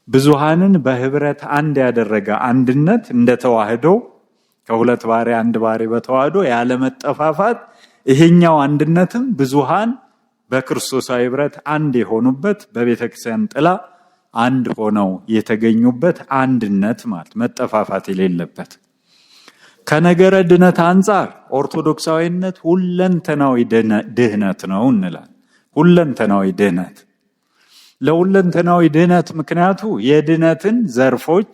ብዙሃንን በህብረት አንድ ያደረገ አንድነት እንደተዋህዶ ከሁለት ባሪ አንድ ባሪ በተዋህዶ ያለ መጠፋፋት ይሄኛው አንድነትም ብዙሃን በክርስቶሳዊ ህብረት አንድ የሆኑበት በቤተክርስቲያን ጥላ አንድ ሆነው የተገኙበት አንድነት ማለት መጠፋፋት የሌለበት። ከነገረ ድነት አንጻር ኦርቶዶክሳዊነት ሁለንተናዊ ድህነት ነው እንላለን። ሁለንተናዊ ድህነት ለሁለንተናዊ ድህነት ምክንያቱ የድህነትን ዘርፎች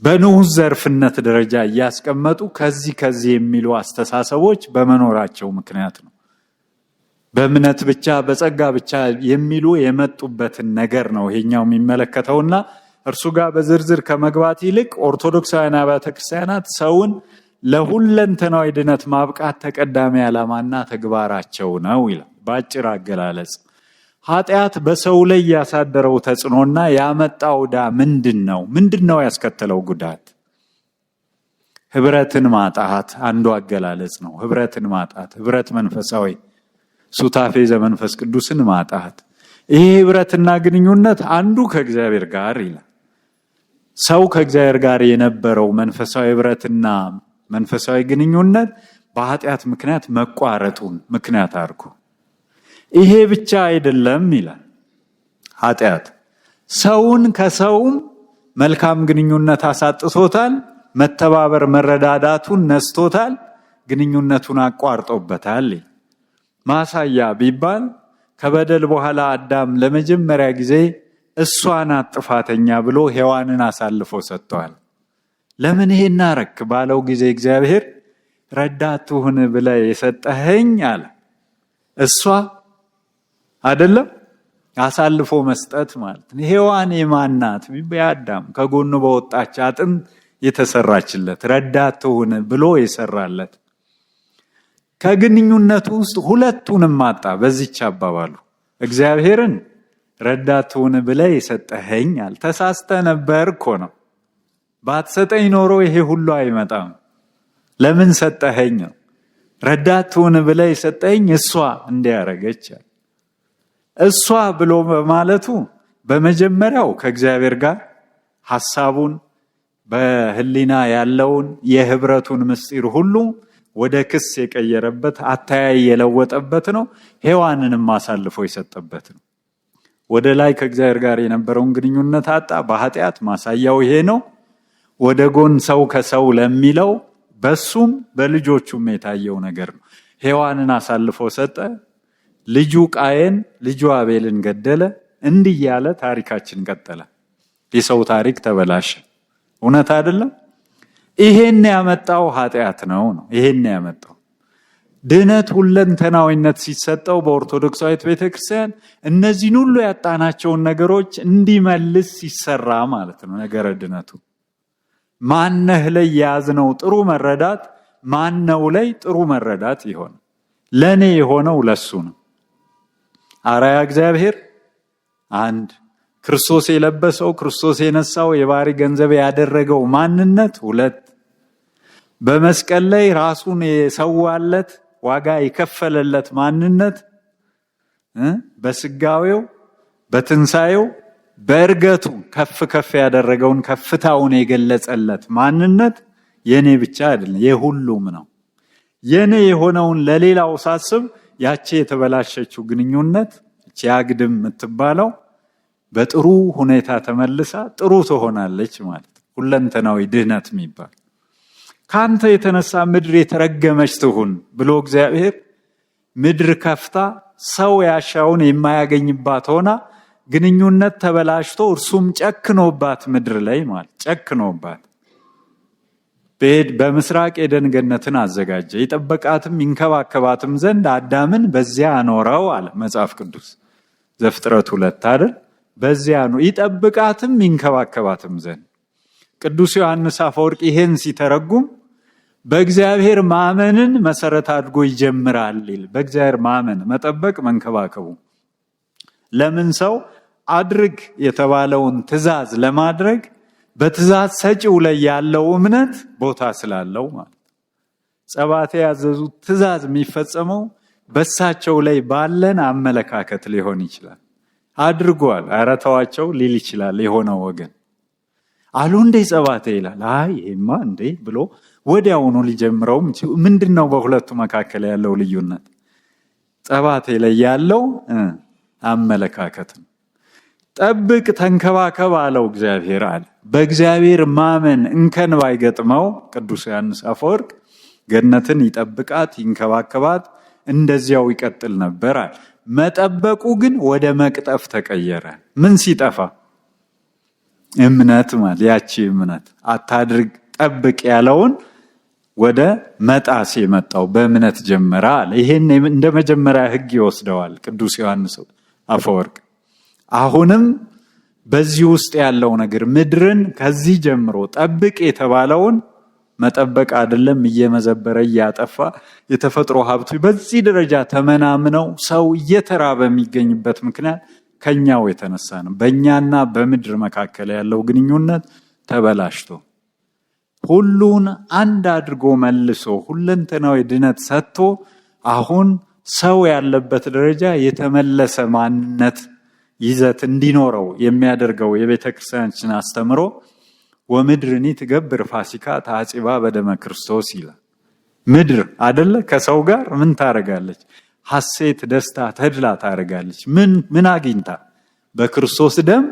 በንዑስ ዘርፍነት ደረጃ እያስቀመጡ ከዚህ የሚሉ አስተሳሰቦች በመኖራቸው ምክንያት ነው። በእምነት ብቻ በጸጋ ብቻ የሚሉ የመጡበትን ነገር ነው ይሄኛው የሚመለከተውና እርሱ ጋር በዝርዝር ከመግባት ይልቅ ኦርቶዶክሳውያን አብያተ ክርስቲያናት ሰውን ለሁለንተናዊ ድነት ማብቃት ተቀዳሚ ዓላማና ተግባራቸው ነው ይላል። በአጭር አገላለጽ ኃጢአት በሰው ላይ ያሳደረው ተጽዕኖና ያመጣው ዕዳ ምንድነው ያስከተለው ጉዳት? ህብረትን ማጣት አንዱ አገላለጽ ነው። ህብረትን ማጣት፣ ህብረት መንፈሳዊ ሱታፌ ዘመንፈስ ቅዱስን ማጣት። ይሄ ህብረትና ግንኙነት አንዱ ከእግዚአብሔር ጋር ይላል። ሰው ከእግዚአብሔር ጋር የነበረው መንፈሳዊ ህብረትና መንፈሳዊ ግንኙነት በኃጢአት ምክንያት መቋረጡን ምክንያት አድርጎ ይሄ ብቻ አይደለም ይላል። ኃጢአት ሰውን ከሰውም መልካም ግንኙነት አሳጥቶታል። መተባበር መረዳዳቱን ነስቶታል። ግንኙነቱን አቋርጦበታል። ማሳያ ቢባል ከበደል በኋላ አዳም ለመጀመሪያ ጊዜ እሷ ናት ጥፋተኛ ብሎ ሔዋንን አሳልፎ ሰጥቷል። ለምን ይሄን አረክ ባለው ጊዜ እግዚአብሔር ረዳት ትሁን ብለህ የሰጠኸኝ አለ። እሷ አይደለም አሳልፎ መስጠት ማለት ነው። ሔዋን የማን ናት? የአዳም ከጎኑ በወጣች አጥንት የተሰራችለት ረዳት ትሁን ብሎ የሰራለት። ከግንኙነቱ ውስጥ ሁለቱንም ማጣ። በዚህች አባባሉ እግዚአብሔርን ረዳት ትሁን ብለህ የሰጠኸኝ አለ። ተሳስተህ ነበር እኮ ነው። ባትሰጠኝ ኖሮ ይሄ ሁሉ አይመጣም። ለምን ሰጠኸኝ? ረዳት ትሁን ብለህ የሰጠኸኝ እሷ እንዲያረገች እሷ ብሎ በማለቱ በመጀመሪያው ከእግዚአብሔር ጋር ሐሳቡን በህሊና ያለውን የህብረቱን ምስጢር ሁሉ ወደ ክስ የቀየረበት አተያይ የለወጠበት ነው። ሔዋንንም አሳልፎ የሰጠበት ነው። ወደ ላይ ከእግዚአብሔር ጋር የነበረውን ግንኙነት አጣ። በኃጢአት ማሳያው ይሄ ነው። ወደ ጎን ሰው ከሰው ለሚለው በሱም በልጆቹም የታየው ነገር ነው። ሔዋንን አሳልፎ ሰጠ። ልጁ ቃየን ልጁ አቤልን ገደለ። እንዲህ ያለ ታሪካችን ቀጠለ። የሰው ታሪክ ተበላሸ። እውነት አይደለም? ይሄን ያመጣው ኃጢአት ነው። ይሄን ያመጣው ድነት ሁለንተናዊነት ሲሰጠው በኦርቶዶክሳዊት ቤተክርስቲያን እነዚህን ሁሉ ያጣናቸውን ነገሮች እንዲመልስ ሲሰራ ማለት ነው። ነገረ ድነቱ ማነህ ላይ ያዝነው ጥሩ መረዳት ማነው ላይ ጥሩ መረዳት ይሆን? ለኔ የሆነው ለሱ ነው። አራያ እግዚአብሔር አንድ ክርስቶስ የለበሰው ክርስቶስ የነሳው የባህሪ ገንዘብ ያደረገው ማንነት ሁለት በመስቀል ላይ ራሱን የሰዋለት ዋጋ የከፈለለት ማንነት በስጋዌው በትንሳኤው በእርገቱ ከፍ ከፍ ያደረገውን ከፍታውን የገለጸለት ማንነት የኔ ብቻ አይደለም የሁሉም ነው። የኔ የሆነውን ለሌላው ሳስብ ያቺ የተበላሸችው ግንኙነት እቺ አግድም የምትባለው በጥሩ ሁኔታ ተመልሳ ጥሩ ትሆናለች ማለት ሁለንተናዊ ድህነት የሚባል ካንተ የተነሳ ምድር የተረገመች ትሁን ብሎ እግዚአብሔር ምድር ከፍታ ሰው ያሻውን የማያገኝባት ሆና ግንኙነት ተበላሽቶ እርሱም ጨክኖባት ምድር ላይ ማለት ጨክኖባት በምስራቅ ኤደን ገነትን አዘጋጀ ይጠበቃትም ይንከባከባትም ዘንድ አዳምን በዚያ አኖረው አለ መጽሐፍ ቅዱስ ዘፍጥረት 2 አይደል በዚያ ነው ይጠብቃትም ይንከባከባትም ዘንድ ቅዱስ ዮሐንስ አፈወርቅ ይሄን ሲተረጉም በእግዚአብሔር ማመንን መሰረት አድርጎ ይጀምራል ይል በእግዚአብሔር ማመን መጠበቅ መንከባከቡ ለምን ሰው አድርግ የተባለውን ትእዛዝ ለማድረግ በትእዛዝ ሰጪው ላይ ያለው እምነት ቦታ ስላለው ማለት ጸባቴ ያዘዙት ትእዛዝ የሚፈጸመው በሳቸው ላይ ባለን አመለካከት ሊሆን ይችላል አድርጓል አረታዋቸው ሊል ይችላል የሆነው ወገን አሉ እንደ ጸባቴ ይላል አይ ይሄማ እንዴ ብሎ ወዲያውኑ ሊጀምረው ምንድነው በሁለቱ መካከል ያለው ልዩነት ጸባቴ ላይ ያለው አመለካከት ነው ጠብቅ ተንከባከብ አለው እግዚአብሔር አለ በእግዚአብሔር ማመን እንከን ባይገጥመው ቅዱስ ዮሐንስ አፈወርቅ ገነትን ይጠብቃት ይንከባከባት እንደዚያው ይቀጥል ነበር አለ መጠበቁ ግን ወደ መቅጠፍ ተቀየረ ምን ሲጠፋ እምነት ማለት ያቺ እምነት አታድርግ ጠብቅ ያለውን ወደ መጣስ የመጣው በእምነት ጀመረ አለ ይሄን እንደ መጀመሪያ ህግ ይወስደዋል ቅዱስ ዮሐንስ አፈወርቅ አሁንም በዚህ ውስጥ ያለው ነገር ምድርን ከዚህ ጀምሮ ጠብቅ የተባለውን መጠበቅ አይደለም እየመዘበረ ያጠፋ የተፈጥሮ ሀብቱ በዚህ ደረጃ ተመናምነው ሰው እየተራበ የሚገኝበት ምክንያት ከኛው የተነሳ ነው በእኛና በምድር መካከል ያለው ግንኙነት ተበላሽቶ ሁሉን አንድ አድርጎ መልሶ ሁለንተናዊ ድነት ሰጥቶ አሁን ሰው ያለበት ደረጃ የተመለሰ ማንነት ይዘት እንዲኖረው የሚያደርገው የቤተክርስቲያናችን አስተምሮ ወምድርኒ ትገብር ፋሲካ ታጽባ በደመ ክርስቶስ ይላል ምድር አይደለ ከሰው ጋር ምን ታረጋለች ሐሴት ደስታ ተድላ ታረጋለች ምን አግኝታ በክርስቶስ ደም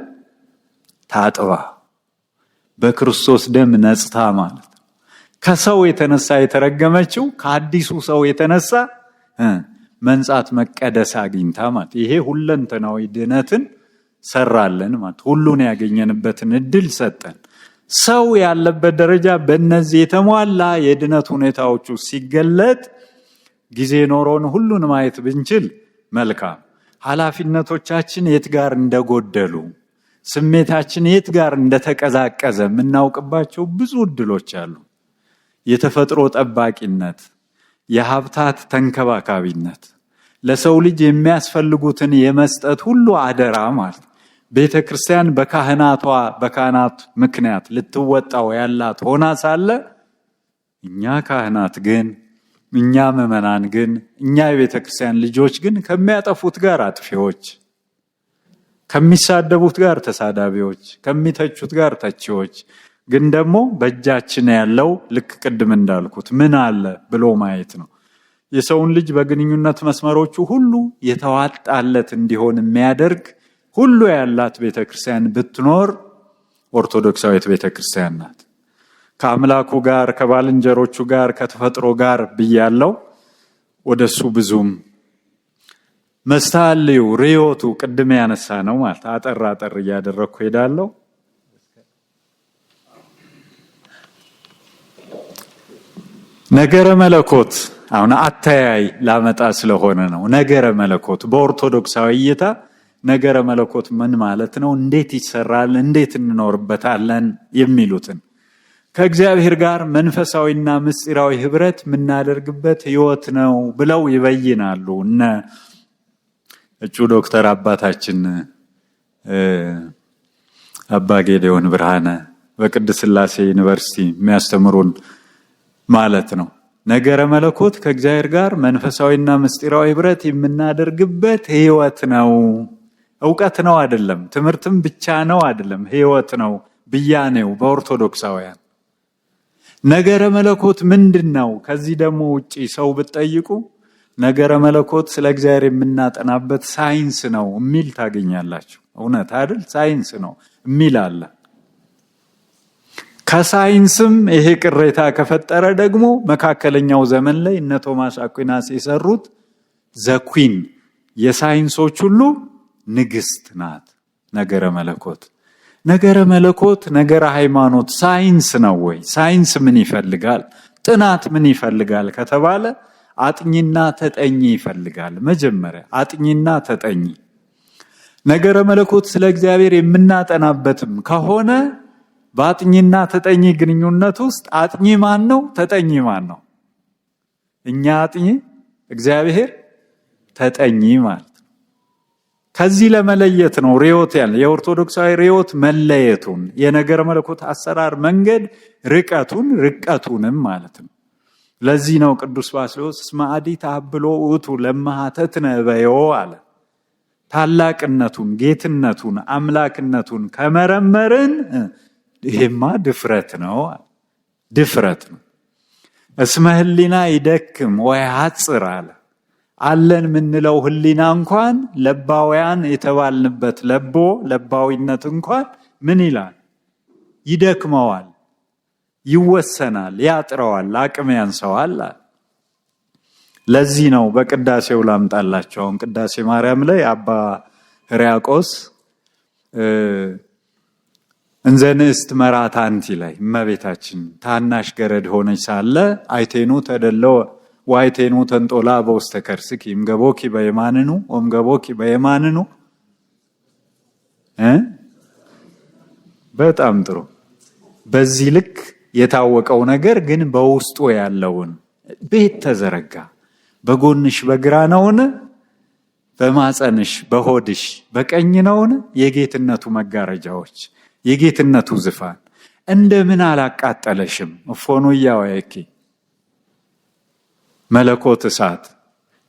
ታጥባ በክርስቶስ ደም ነጽታ ማለት ከሰው የተነሳ የተረገመችው ከአዲሱ ሰው የተነሳ መንጻት መቀደስ አግኝታ ማለት ይሄ ሁለንተናዊ ድነትን ሰራለን ማለት ሁሉን ያገኘንበትን እድል ሰጠን ሰው ያለበት ደረጃ በእነዚህ የተሟላ የድነት ሁኔታዎቹ ሲገለጥ ጊዜ ኖሮን ሁሉን ማየት ብንችል መልካም ኃላፊነቶቻችን የት ጋር እንደጎደሉ ስሜታችን የት ጋር እንደተቀዛቀዘ የምናውቅባቸው ብዙ እድሎች አሉ የተፈጥሮ ጠባቂነት የሀብታት ተንከባካቢነት ለሰው ልጅ የሚያስፈልጉትን የመስጠት ሁሉ አደራ ማለት ቤተክርስቲያን በካህናት ምክንያት ልትወጣው ያላት ሆና ሳለ እኛ ካህናት ግን እኛ ምዕመናን ግን እኛ የቤተክርስቲያን ልጆች ግን ከሚያጠፉት ጋር አጥፊዎች ከሚሳደቡት ጋር ተሳዳቢዎች ከሚተቹት ጋር ተቺዎች ግን ደግሞ በእጃችን ያለው ልክ ቅድም እንዳልኩት ምን አለ ብሎ ማየት ነው የሰውን ልጅ በግንኙነት መስመሮቹ ሁሉ የተዋጣለት እንዲሆን የሚያደርግ ሁሉ ያላት ቤተክርስቲያን ብትኖር ኦርቶዶክሳዊት ቤተክርስቲያን ናት ከአምላኩ ጋር ከባልንጀሮቹ ጋር ከተፈጥሮ ጋር ብያለው ወደሱ ብዙም መስታልዩ ሪዮቱ ቅድም ያነሳ ነው ማለት አጠር እያደረኩ ሄዳለው ነገረ መለኮት አሁን አተያይ ላመጣ ስለሆነ ነው ነገረ መለኮት በኦርቶዶክሳዊ እይታ ነገረ መለኮት ምን ማለት ነው እንዴት ይሰራል እንዴት እንኖርበታለን የሚሉትን ከእግዚአብሔር ጋር መንፈሳዊና ምስጢራዊ ህብረት ምናደርግበት ህይወት ነው ብለው ይበይናሉ እነ እጩ ዶክተር አባታችን አባ ጌዴዎን ብርሃነ በቅድስት ሥላሴ ዩኒቨርሲቲ የሚያስተምሩን ማለት ነው። ነገረ መለኮት ከእግዚአብሔር ጋር መንፈሳዊና ምስጢራዊ ህብረት የምናደርግበት ህይወት ነው። እውቀት ነው አይደለም፣ ትምህርትም ብቻ ነው አይደለም፣ ህይወት ነው ብያኔው በኦርቶዶክሳውያን። ነገረ መለኮት ምንድነው? ከዚህ ደግሞ ውጪ ሰው ብትጠይቁ ነገረ መለኮት ስለ እግዚአብሔር የምናጠናበት ሳይንስ ነው የሚል ታገኛላችሁ። እውነት አይደል? ሳይንስ ነው የሚል አለ። ከሳይንስም ይሄ ቅሬታ ከፈጠረ ደግሞ መካከለኛው ዘመን ላይ እነ ቶማስ አኩናስ የሰሩት ዘኩዊን የሳይንሶች ሁሉ ንግስት ናት ነገረ መለኮት። ነገረ መለኮት ነገረ ሃይማኖት ሳይንስ ነው ወይ? ሳይንስ ምን ይፈልጋል? ጥናት ምን ይፈልጋል ከተባለ አጥኚና ተጠኚ ይፈልጋል። መጀመሪያ አጥኚና ተጠኚ። ነገረ መለኮት ስለ እግዚአብሔር የምናጠናበትም ከሆነ በአጥኚና ተጠኚ ግንኙነት ውስጥ አጥኚ ማን ነው? ተጠኚ ማን ነው? እኛ አጥኚ፣ እግዚአብሔር ተጠኚ ማለት ነው። ከዚህ ለመለየት ነው ርዮት ያለ የኦርቶዶክሳዊ ርዮት መለየቱን፣ የነገረ መለኮት አሰራር መንገድ ርቀቱንም ማለት ነው። ለዚህ ነው ቅዱስ ባስልዮስ እስመ አዲ ተሀብሎ ውእቱ ለመሃተትነ በዮ አለ። ታላቅነቱን፣ ጌትነቱን፣ አምላክነቱን ከመረመርን ይሄማ ድፍረት ነው። እስመ ህሊና ይደክም ወይሐጽር አለ። አለን ምንለው ህሊና እንኳን ለባውያን የተባልንበት ለባዊነት እንኳን ምን ይላል? ይደክመዋል፣ ይወሰናል፣ ያጥረዋል፣ አቅም ያንሰዋል። ለዚህ ነው በቅዳሴው ላምጣላቸው። አሁን ቅዳሴ ማርያም ላይ አባ ሕርያቆስ እንዘንስት መራት አንቲ ላይ እመቤታችን ታናሽ ገረድ ሆነች ሳለ አይቴኑ ተደለው ዋይቴኑ ተንጦላ በውስተ ከርስኪ እምገቦኪ በየማንኑ ወምገቦኪ በየማንኑ። በጣም ጥሩ። በዚህ ልክ የታወቀው ነገር ግን በውስጡ ያለውን ቤት ተዘረጋ። በጎንሽ በግራ ነውን? በማጸንሽ በሆድሽ በቀኝ ነውን? የጌትነቱ መጋረጃዎች፣ የጌትነቱ ዝፋን እንደምን አላቃጠለሽም? እፎኑ ያወያኪ መለኮት እሳት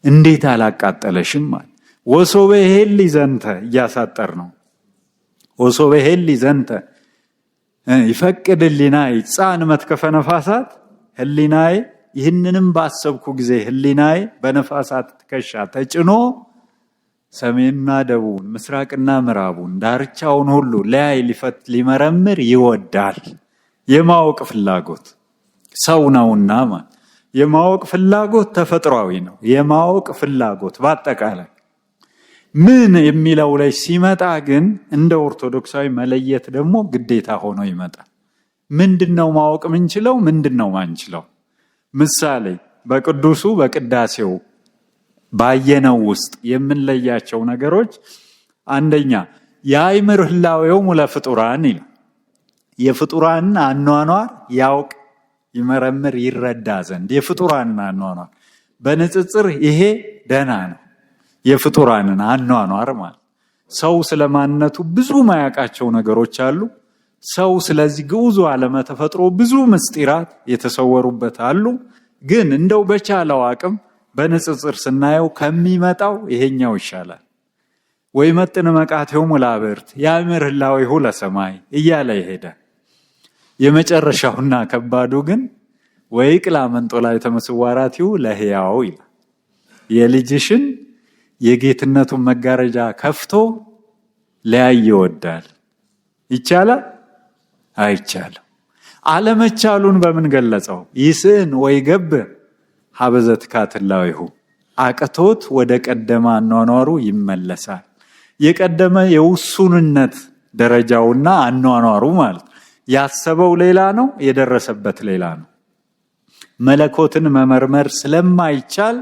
እንዴት አላቃጠለሽም? ወሶበ ሄሊ ዘንተ እያሳጠር ነው። ወሶበ ሄሊ ዘንተ ይፈቅድ ህሊናይ ጻን መትከፈ ነፋሳት ህሊናይ። ይህንንም ባሰብኩ ጊዜ ህሊናይ በነፋሳት ትከሻ ተጭኖ ሰሜንና ደቡብን ምስራቅና ምዕራቡን ዳርቻውን ሁሉ ሊያይ ሊፈት ሊመረምር ይወዳል። የማወቅ ፍላጎት ሰው ነውና የማወቅ ፍላጎት ተፈጥሯዊ ነው። የማወቅ ፍላጎት በአጠቃላይ ምን የሚለው ላይ ሲመጣ ግን እንደ ኦርቶዶክሳዊ መለየት ደግሞ ግዴታ ሆኖ ይመጣል። ምንድነው ማወቅ ምንችለው? ምንድነው ማንችለው? ምሳሌ በቅዱሱ በቅዳሴው ባየነው ውስጥ የምንለያቸው ነገሮች አንደኛ የአይምር ህላዌው ለፍጡራን ይላል። የፍጡራንን አኗኗር ያውቅ ይመረምር ይረዳ ዘንድ የፍጡራንን አኗኗር በንጽጽር ይሄ ደህና ነው። የፍጡራንን አኗኗር ማለት ሰው ስለማንነቱ ብዙ ማያውቃቸው ነገሮች አሉ። ሰው ስለዚህ ግዑዙ ዓለመ ተፈጥሮ ብዙ ምስጢራት የተሰወሩበት አሉ። ግን እንደው በቻለው አቅም በንጽጽር ስናየው ከሚመጣው ይሄኛው ይሻላል። ወይ መጥን መቃቴው ሙላብርት ያምር ህላዌሁ ለሰማይ እያለ ይሄዳል። የመጨረሻውና ከባዱ ግን ወይ ቅላ መንጦላ የተመስዋራቲው ለህያው ይላል። የልጅሽን የጌትነቱን መጋረጃ ከፍቶ ሊያይ ይወዳል። ይቻላል? አይቻልም። አለመቻሉን በምን ገለጸው? ይስን ወይ ገብ ሀበዘት ካትላዊሁ አቅቶት ወደ ቀደመ አኗኗሩ ይመለሳል። የቀደመ የውሱንነት ደረጃውና አኗኗሩ ማለት ያሰበው ሌላ ነው፣ የደረሰበት ሌላ ነው። መለኮትን መመርመር ስለማይቻል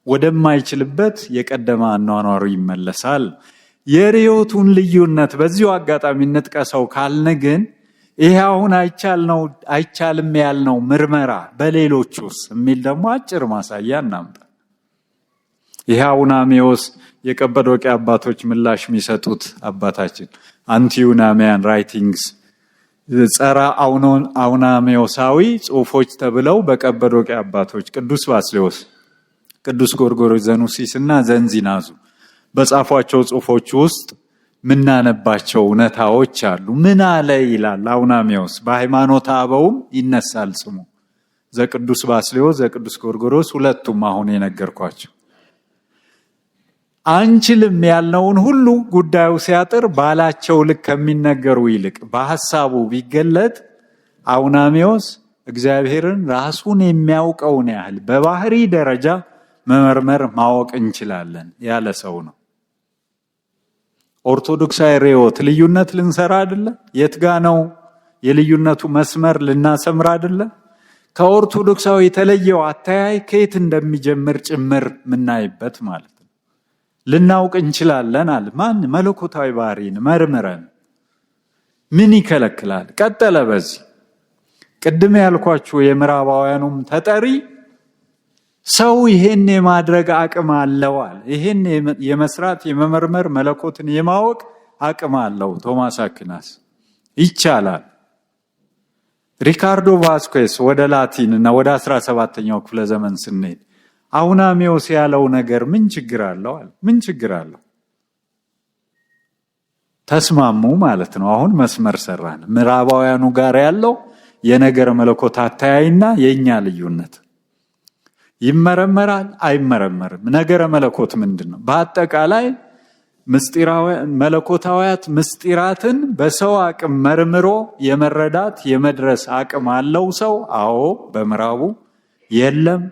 ወደማይችልበት የቀደመ አኗኗሩ ይመለሳል። የርዮቱን ልዩነት በዚሁ አጋጣሚ እንጥቀሰው ካልን ግን ይሄ አሁን አይቻልም ያልነው ምርመራ በሌሎቹስ የሚል ደግሞ አጭር ማሳያ እናምጣ። ይሄ አውናሜዎስ የቀጰዶቅያ አባቶች ምላሽ የሚሰጡት አባታችን አንቲዩናሚያን ራይቲንግስ ጸረ አውናሜዎሳዊ ጽሑፎች ተብለው በቀጰዶቅያ አባቶች ቅዱስ ባስልዮስ፣ ቅዱስ ጎርጎርዮስ ዘኑሲስ እና ዘንዚናዙ በጻፏቸው ጽሑፎች ውስጥ ምናነባቸው እውነታዎች አሉ። ምን አለ ይላል አውናሜዎስ። በሃይማኖተ አበውም ይነሳል ስሙ። ዘቅዱስ ባስልዮስ ዘቅዱስ ጎርጎርዮስ ሁለቱም አሁን የነገርኳቸው። አንችልም ያልነውን ሁሉ ጉዳዩ ሲያጥር ባላቸው ልክ ከሚነገሩ ይልቅ በሐሳቡ ቢገለጥ አውናሜዎስ እግዚአብሔርን ራሱን የሚያውቀውን ያህል በባህሪ ደረጃ መመርመር ማወቅ እንችላለን ያለ ሰው ነው። ኦርቶዶክሳዊ ርዕዮት ልዩነት ልንሰራ አይደለ? የት ጋ ነው የልዩነቱ መስመር ልናሰምር አይደለ? ከኦርቶዶክሳዊ የተለየው አተያይ ከየት እንደሚጀምር ጭምር ምናይበት ማለት ነው። ልናውቅ እንችላለን አለ ማን? መለኮታዊ ባህሪን መርምረን። ምን ይከለክላል? ቀጠለ በዚህ ቅድም ያልኳችሁ የምዕራባውያኑም ተጠሪ ሰው ይሄን የማድረግ አቅም አለው አለ። ይሄን የመስራት የመመርመር መለኮትን የማወቅ አቅም አለው ቶማስ አኩናስ። ይቻላል። ሪካርዶ ቫስኩዌስ ወደ ላቲን እና ወደ 17ኛው ክፍለ ዘመን ስንሄድ አውናሜዎስ ያለው ነገር ምን ችግር አለው አለ። ምን ችግር አለው? ተስማሙ ማለት ነው። አሁን መስመር ሰራን። ምዕራባውያኑ ጋር ያለው የነገረ መለኮት አተያይና የኛ ልዩነት ይመረመራል አይመረመርም። ነገረ መለኮት ምንድነው? በአጠቃላይ መለኮታዊያት ምስጢራትን በሰው አቅም መርምሮ የመረዳት የመድረስ አቅም አለው ሰው? አዎ በምዕራቡ የለም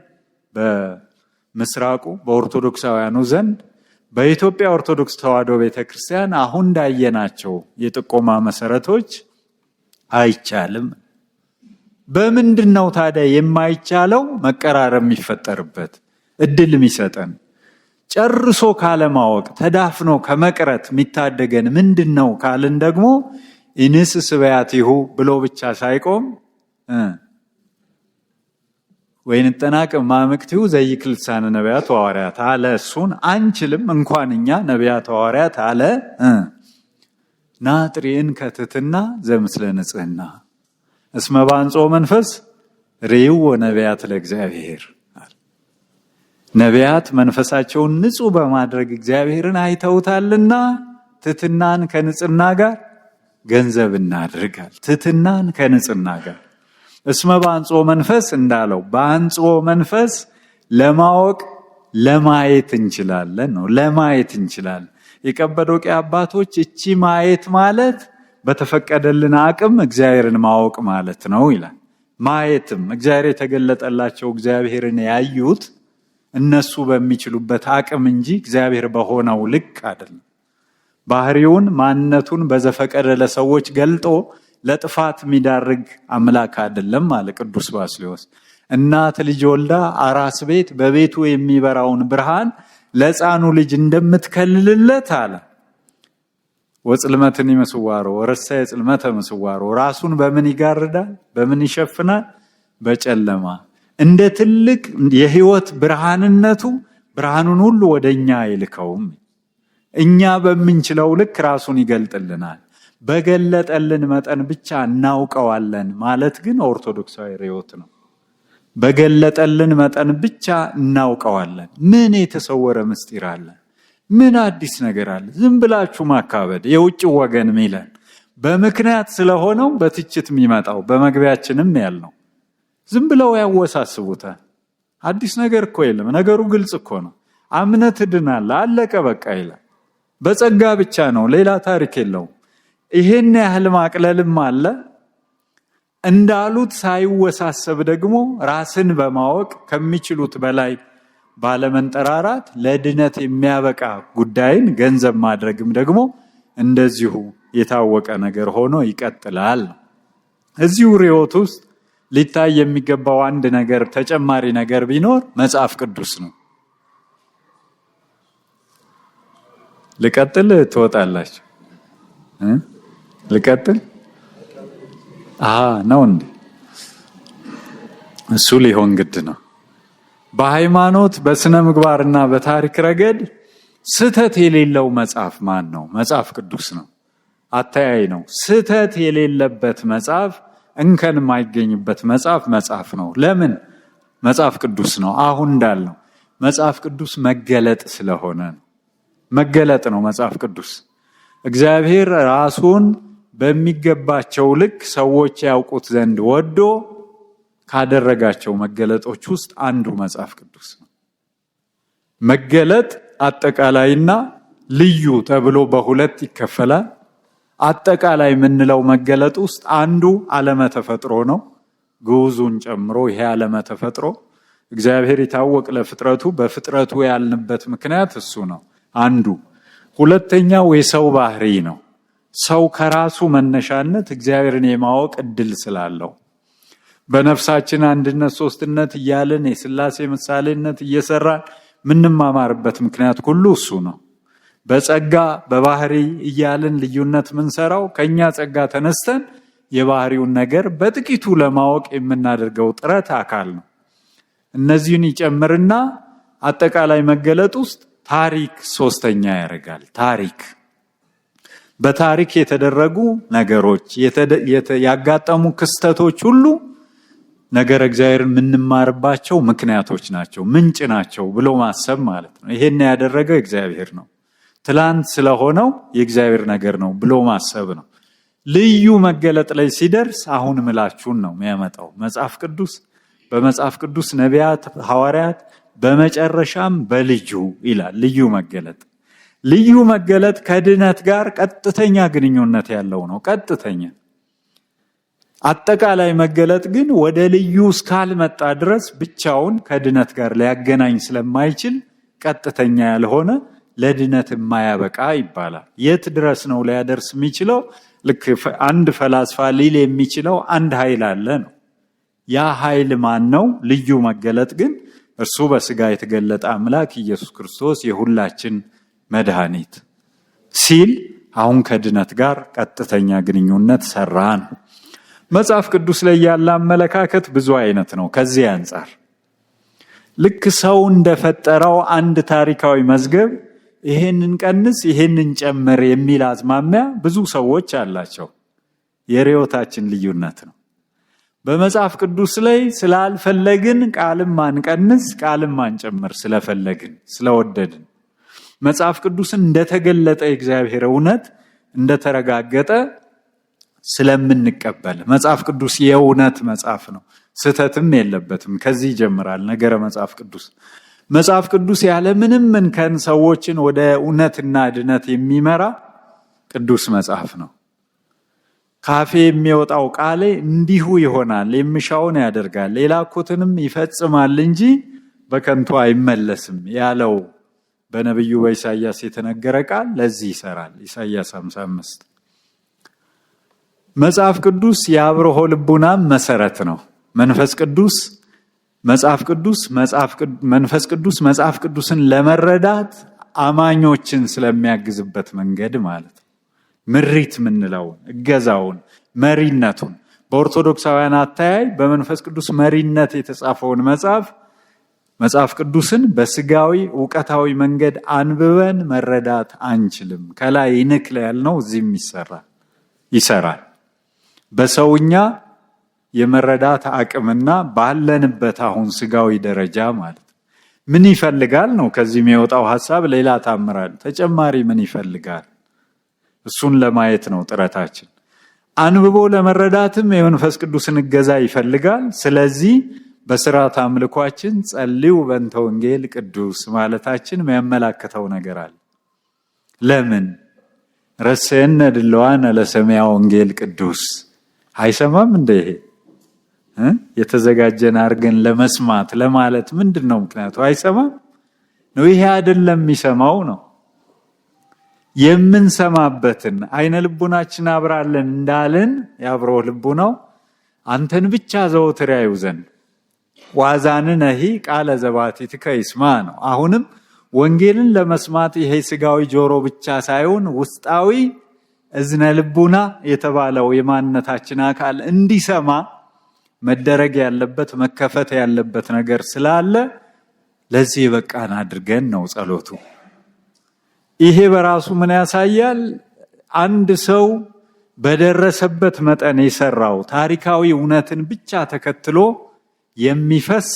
በምስራቁ በኦርቶዶክሳውያኑ ዘንድ። በኢትዮጵያ ኦርቶዶክስ ተዋሕዶ ቤተክርስቲያን አሁን እንዳየናቸው የጥቆማ መሰረቶች አይቻልም። በምንድነው ታዲያ የማይቻለው? መቀራረብ የሚፈጠርበት እድል የሚሰጠን ጨርሶ ካለማወቅ ተዳፍኖ ከመቅረት የሚታደገን ምንድነው ካልን ደግሞ ኢንስ ስብያቲሁ ብሎ ብቻ ሳይቆም ወይንጠናቅ ማምክቲሁ ዘይክል ልሳነ ነቢያት ወሐዋርያት አለ። እሱን አንችልም እንኳን እኛ ነቢያት ሐዋርያት አለ። ናጥሪን ከትትና ዘምስለ ንጽህና እስመ በአንጽሖ መንፈስ ርእዩ ነቢያት ለእግዚአብሔር። ነቢያት መንፈሳቸውን ንጹህ በማድረግ እግዚአብሔርን አይተውታልና ትትናን ከንጽህና ጋር ገንዘብ እናድርጋል። ትትናን ከንጽህና ጋር እስመ በአንጽሖ መንፈስ እንዳለው በአንጽሖ መንፈስ ለማወቅ ለማየት እንችላለን ነው። ለማየት እንችላለን። የቀጰዶቅያ አባቶች እቺ ማየት ማለት በተፈቀደልን አቅም እግዚአብሔርን ማወቅ ማለት ነው ይላል። ማየትም እግዚአብሔር የተገለጠላቸው እግዚአብሔርን ያዩት እነሱ በሚችሉበት አቅም እንጂ እግዚአብሔር በሆነው ልክ አይደለም። ባህሪውን ማንነቱን በዘፈቀደ ለሰዎች ገልጦ ለጥፋት የሚዳርግ አምላክ አይደለም ማለት ቅዱስ ባስልዮስ። እናት ልጅ ወልዳ አራስ ቤት በቤቱ የሚበራውን ብርሃን ለሕፃኑ ልጅ እንደምትከልልለት አለ። ወጽልመትን ይመስዋሮ ወረሰ የጽልመተ መስዋሮ። ራሱን በምን ይጋርዳል? በምን ይሸፍናል? በጨለማ። እንደ ትልቅ የህይወት ብርሃንነቱ ብርሃኑን ሁሉ ወደኛ አይልከውም። እኛ በምንችለው ልክ ራሱን ይገልጥልናል። በገለጠልን መጠን ብቻ እናውቀዋለን ማለት ግን ኦርቶዶክሳዊ ርዕዮት ነው። በገለጠልን መጠን ብቻ እናውቀዋለን። ምን የተሰወረ ምስጢር አለ? ምን አዲስ ነገር አለ? ዝም ብላችሁ ማካበድ የውጭ ወገን ሚለን በምክንያት ስለሆነው በትችት የሚመጣው በመግቢያችንም ያልነው ዝም ብለው ያወሳስቡታል። አዲስ ነገር እኮ የለም። ነገሩ ግልጽ እኮ ነው። አምነት ድናል አለቀ በቃ ይላል። በጸጋ ብቻ ነው፣ ሌላ ታሪክ የለውም። ይሄን ያህል ማቅለልም አለ። እንዳሉት ሳይወሳሰብ ደግሞ ራስን በማወቅ ከሚችሉት በላይ ባለመንጠራራት ለድነት የሚያበቃ ጉዳይን ገንዘብ ማድረግም ደግሞ እንደዚሁ የታወቀ ነገር ሆኖ ይቀጥላል። እዚሁ ርዕዮት ውስጥ ሊታይ የሚገባው አንድ ነገር ተጨማሪ ነገር ቢኖር መጽሐፍ ቅዱስ ነው። ልቀጥል ትወጣላችሁ? ልቀጥል ነው እንዴ? እሱ ሊሆን ግድ ነው። በሃይማኖት በስነ ምግባርና በታሪክ ረገድ ስህተት የሌለው መጽሐፍ ማን ነው? መጽሐፍ ቅዱስ ነው። አተያይ ነው። ስህተት የሌለበት መጽሐፍ፣ እንከን የማይገኝበት መጽሐፍ ነው። ለምን? መጽሐፍ ቅዱስ ነው። አሁን እንዳልነው መጽሐፍ ቅዱስ መገለጥ ስለሆነ ነው። መገለጥ ነው መጽሐፍ ቅዱስ። እግዚአብሔር ራሱን በሚገባቸው ልክ ሰዎች ያውቁት ዘንድ ወዶ ካደረጋቸው መገለጦች ውስጥ አንዱ መጽሐፍ ቅዱስ ነው። መገለጥ አጠቃላይና ልዩ ተብሎ በሁለት ይከፈላል። አጠቃላይ የምንለው መገለጥ ውስጥ አንዱ ዓለመ ተፈጥሮ ነው። ግዑዙን ጨምሮ ይሄ ዓለመ ተፈጥሮ እግዚአብሔር ይታወቅ ለፍጥረቱ፣ በፍጥረቱ ያልንበት ምክንያት እሱ ነው አንዱ። ሁለተኛው የሰው ባህሪ ነው። ሰው ከራሱ መነሻነት እግዚአብሔርን የማወቅ እድል ስላለው በነፍሳችን አንድነት ሶስትነት እያልን የሥላሴ ምሳሌነት እየሰራን ምንማማርበት ምክንያት ሁሉ እሱ ነው። በጸጋ በባህሪ እያልን ልዩነት ምንሰራው ከኛ ጸጋ ተነስተን የባህሪውን ነገር በጥቂቱ ለማወቅ የምናደርገው ጥረት አካል ነው። እነዚህን ይጨምርና አጠቃላይ መገለጥ ውስጥ ታሪክ ሶስተኛ ያደርጋል። ታሪክ በታሪክ የተደረጉ ነገሮች ያጋጠሙ ክስተቶች ሁሉ ነገር እግዚአብሔርን የምንማርባቸው ምክንያቶች ናቸው፣ ምንጭ ናቸው ብሎ ማሰብ ማለት ነው። ይሄን ያደረገው እግዚአብሔር ነው፣ ትላንት ስለሆነው የእግዚአብሔር ነገር ነው ብሎ ማሰብ ነው። ልዩ መገለጥ ላይ ሲደርስ አሁን ምላችሁን ነው የሚያመጣው መጽሐፍ ቅዱስ። በመጽሐፍ ቅዱስ ነቢያት፣ ሐዋርያት በመጨረሻም በልጁ ይላል። ልዩ መገለጥ ልዩ መገለጥ ከድነት ጋር ቀጥተኛ ግንኙነት ያለው ነው። ቀጥተኛ አጠቃላይ መገለጥ ግን ወደ ልዩ እስካልመጣ ድረስ ብቻውን ከድነት ጋር ሊያገናኝ ስለማይችል ቀጥተኛ ያልሆነ ለድነት የማያበቃ ይባላል። የት ድረስ ነው ሊያደርስ የሚችለው? ልክ አንድ ፈላስፋ ሊል የሚችለው አንድ ኃይል አለ ነው። ያ ኃይል ማን ነው? ልዩ መገለጥ ግን እርሱ በስጋ የተገለጠ አምላክ ኢየሱስ ክርስቶስ የሁላችን መድኃኒት ሲል አሁን ከድነት ጋር ቀጥተኛ ግንኙነት ሰራ ነው። መጽሐፍ ቅዱስ ላይ ያለ አመለካከት ብዙ አይነት ነው። ከዚህ አንጻር ልክ ሰው እንደፈጠረው አንድ ታሪካዊ መዝገብ ይሄንን ቀንስ ይሄንን ጨምር የሚል አዝማሚያ ብዙ ሰዎች አላቸው። የርዕዮታችን ልዩነት ነው። በመጽሐፍ ቅዱስ ላይ ስላልፈለግን ቃልም አንቀንስ ቃልም አንጨምር፣ ስለፈለግን ስለወደድን መጽሐፍ ቅዱስን እንደተገለጠ የእግዚአብሔር እውነት እንደተረጋገጠ ስለምንቀበል መጽሐፍ ቅዱስ የእውነት መጽሐፍ ነው፣ ስህተትም የለበትም። ከዚህ ይጀምራል ነገረ መጽሐፍ ቅዱስ። መጽሐፍ ቅዱስ ያለምንም እንከን ሰዎችን ወደ እውነትና ድነት የሚመራ ቅዱስ መጽሐፍ ነው። ካፌ የሚወጣው ቃሌ እንዲሁ ይሆናል፣ የምሻውን ያደርጋል፣ የላኩትንም ይፈጽማል እንጂ በከንቱ አይመለስም ያለው በነቢዩ በኢሳይያስ የተነገረ ቃል ለዚህ ይሰራል። ኢሳይያስ 55 መጽሐፍ ቅዱስ የአብርሆ ልቡናም መሰረት ነው። መንፈስ ቅዱስ መጽሐፍ ቅዱስን ለመረዳት አማኞችን ስለሚያግዝበት መንገድ ማለት ነው። ምሪት ምንለውን እገዛውን፣ መሪነቱን በኦርቶዶክሳውያን አተያይ በመንፈስ ቅዱስ መሪነት የተጻፈውን መጽሐፍ ቅዱስን በስጋዊ ዕውቀታዊ መንገድ አንብበን መረዳት አንችልም። ከላይ ይንክል ያልነው እዚህም ይሰራል። በሰውኛ የመረዳት አቅምና ባለንበት አሁን ስጋዊ ደረጃ ማለት ምን ይፈልጋል ነው። ከዚህ የሚወጣው ሐሳብ ሌላ ታምራል ተጨማሪ ምን ይፈልጋል? እሱን ለማየት ነው ጥረታችን። አንብቦ ለመረዳትም የመንፈስ ቅዱስን እገዛ ይፈልጋል። ስለዚህ በስርዓት አምልኳችን ጸልዩ በእንተ ወንጌል ቅዱስ ማለታችን የሚያመላክተው ነገር አለ። ለምን ረሰነ ድለዋን ለሰማያ ወንጌል ቅዱስ አይሰማም እንደ ይሄ የተዘጋጀን አርገን ለመስማት ለማለት ምንድነው ምክንያቱ? አይሰማም ነው። ይሄ አይደለም የሚሰማው ነው። የምንሰማበትን አይነ ልቡናችን አብራለን እንዳልን ያብረው ልቡናው አንተን ብቻ ዘወትር ያዩ ዘንድ ዋዛንነሂ ቃለ ዘባቲትከ ይስማ ነው። አሁንም ወንጌልን ለመስማት ይሄ ስጋዊ ጆሮ ብቻ ሳይሆን ውስጣዊ እዝነ ልቡና የተባለው የማንነታችን አካል እንዲሰማ መደረግ ያለበት መከፈት ያለበት ነገር ስላለ ለዚህ በቃን አድርገን ነው ጸሎቱ። ይሄ በራሱ ምን ያሳያል? አንድ ሰው በደረሰበት መጠን የሰራው ታሪካዊ እውነትን ብቻ ተከትሎ የሚፈስ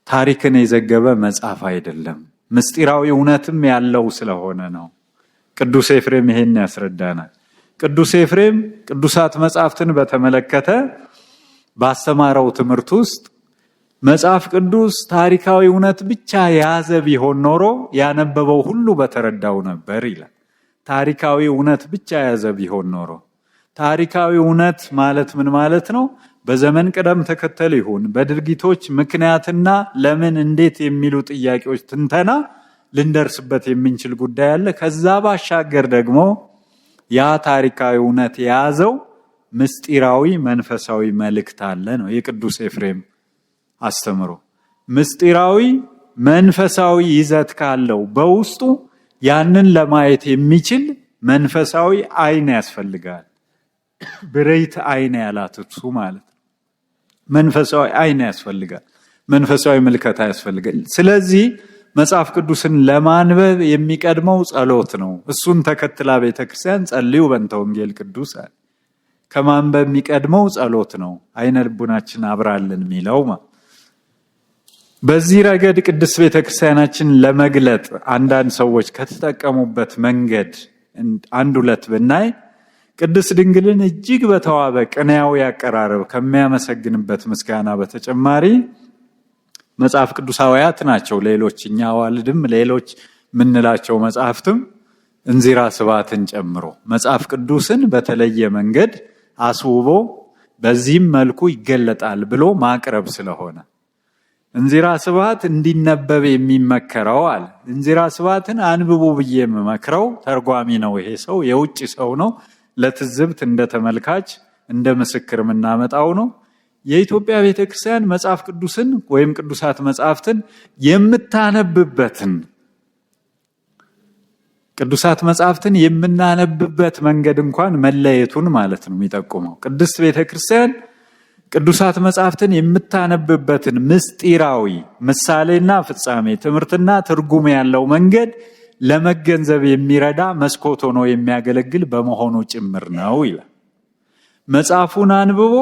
ታሪክን የዘገበ መጽሐፍ አይደለም። ምስጢራዊ እውነትም ያለው ስለሆነ ነው። ቅዱስ ኤፍሬም ይሄን ያስረዳናል። ቅዱስ ኤፍሬም ቅዱሳት መጻሕፍትን በተመለከተ ባስተማረው ትምህርት ውስጥ መጽሐፍ ቅዱስ ታሪካዊ እውነት ብቻ የያዘ ቢሆን ኖሮ ያነበበው ሁሉ በተረዳው ነበር ይላል። ታሪካዊ እውነት ብቻ የያዘ ቢሆን ኖሮ። ታሪካዊ እውነት ማለት ምን ማለት ነው? በዘመን ቅደም ተከተል ይሁን በድርጊቶች ምክንያትና ለምን እንዴት የሚሉ ጥያቄዎች ትንተና ልንደርስበት የምንችል ጉዳይ አለ። ከዛ ባሻገር ደግሞ ያ ታሪካዊ እውነት የያዘው ምስጢራዊ መንፈሳዊ መልእክት አለ ነው የቅዱስ ኤፍሬም አስተምሮ። ምስጢራዊ መንፈሳዊ ይዘት ካለው በውስጡ ያንን ለማየት የሚችል መንፈሳዊ አይን ያስፈልጋል። ብሬት አይን ያላት እሱ ማለት መንፈሳዊ አይን ያስፈልጋል። መንፈሳዊ ምልከታ ያስፈልጋል። ስለዚህ መጽሐፍ ቅዱስን ለማንበብ የሚቀድመው ጸሎት ነው። እሱን ተከትላ ቤተክርስቲያን ጸልዩ በእንተ ወንጌል ቅዱስ ከማንበብ የሚቀድመው ጸሎት ነው። አይነ ልቡናችን አብራልን የሚለው በዚህ ረገድ ቅድስት ቤተክርስቲያናችን ለመግለጥ አንዳንድ ሰዎች ከተጠቀሙበት መንገድ አንድ ሁለት ብናይ ቅድስት ድንግልን እጅግ በተዋበ ቅኔያዊ አቀራረብ ከሚያመሰግንበት ምስጋና በተጨማሪ መጽሐፍ ቅዱሳውያት ናቸው። ሌሎች እኛ ዋልድም ሌሎች ምንላቸው መጽሐፍትም እንዚራ ስብሐትን ጨምሮ መጽሐፍ ቅዱስን በተለየ መንገድ አስውቦ በዚህም መልኩ ይገለጣል ብሎ ማቅረብ ስለሆነ እንዚራ ስብሐት እንዲነበብ የሚመከረው አለ። እንዚራ ስብሐትን አንብቡ ብዬ የምመክረው ተርጓሚ ነው። ይሄ ሰው የውጭ ሰው ነው። ለትዝብት እንደ ተመልካች እንደ ምስክር የምናመጣው ነው። የኢትዮጵያ ቤተክርስቲያን መጽሐፍ ቅዱስን ወይም ቅዱሳት መጽሐፍትን የምታነብበትን ቅዱሳት መጽሐፍትን የምናነብበት መንገድ እንኳን መለየቱን ማለት ነው የሚጠቁመው። ቅድስት ቤተክርስቲያን ቅዱሳት መጽሐፍትን የምታነብበትን ምስጢራዊ ምሳሌና ፍጻሜ ትምህርትና ትርጉም ያለው መንገድ ለመገንዘብ የሚረዳ መስኮት ሆኖ የሚያገለግል በመሆኑ ጭምር ነው ይላል። መጽሐፉን አንብቦ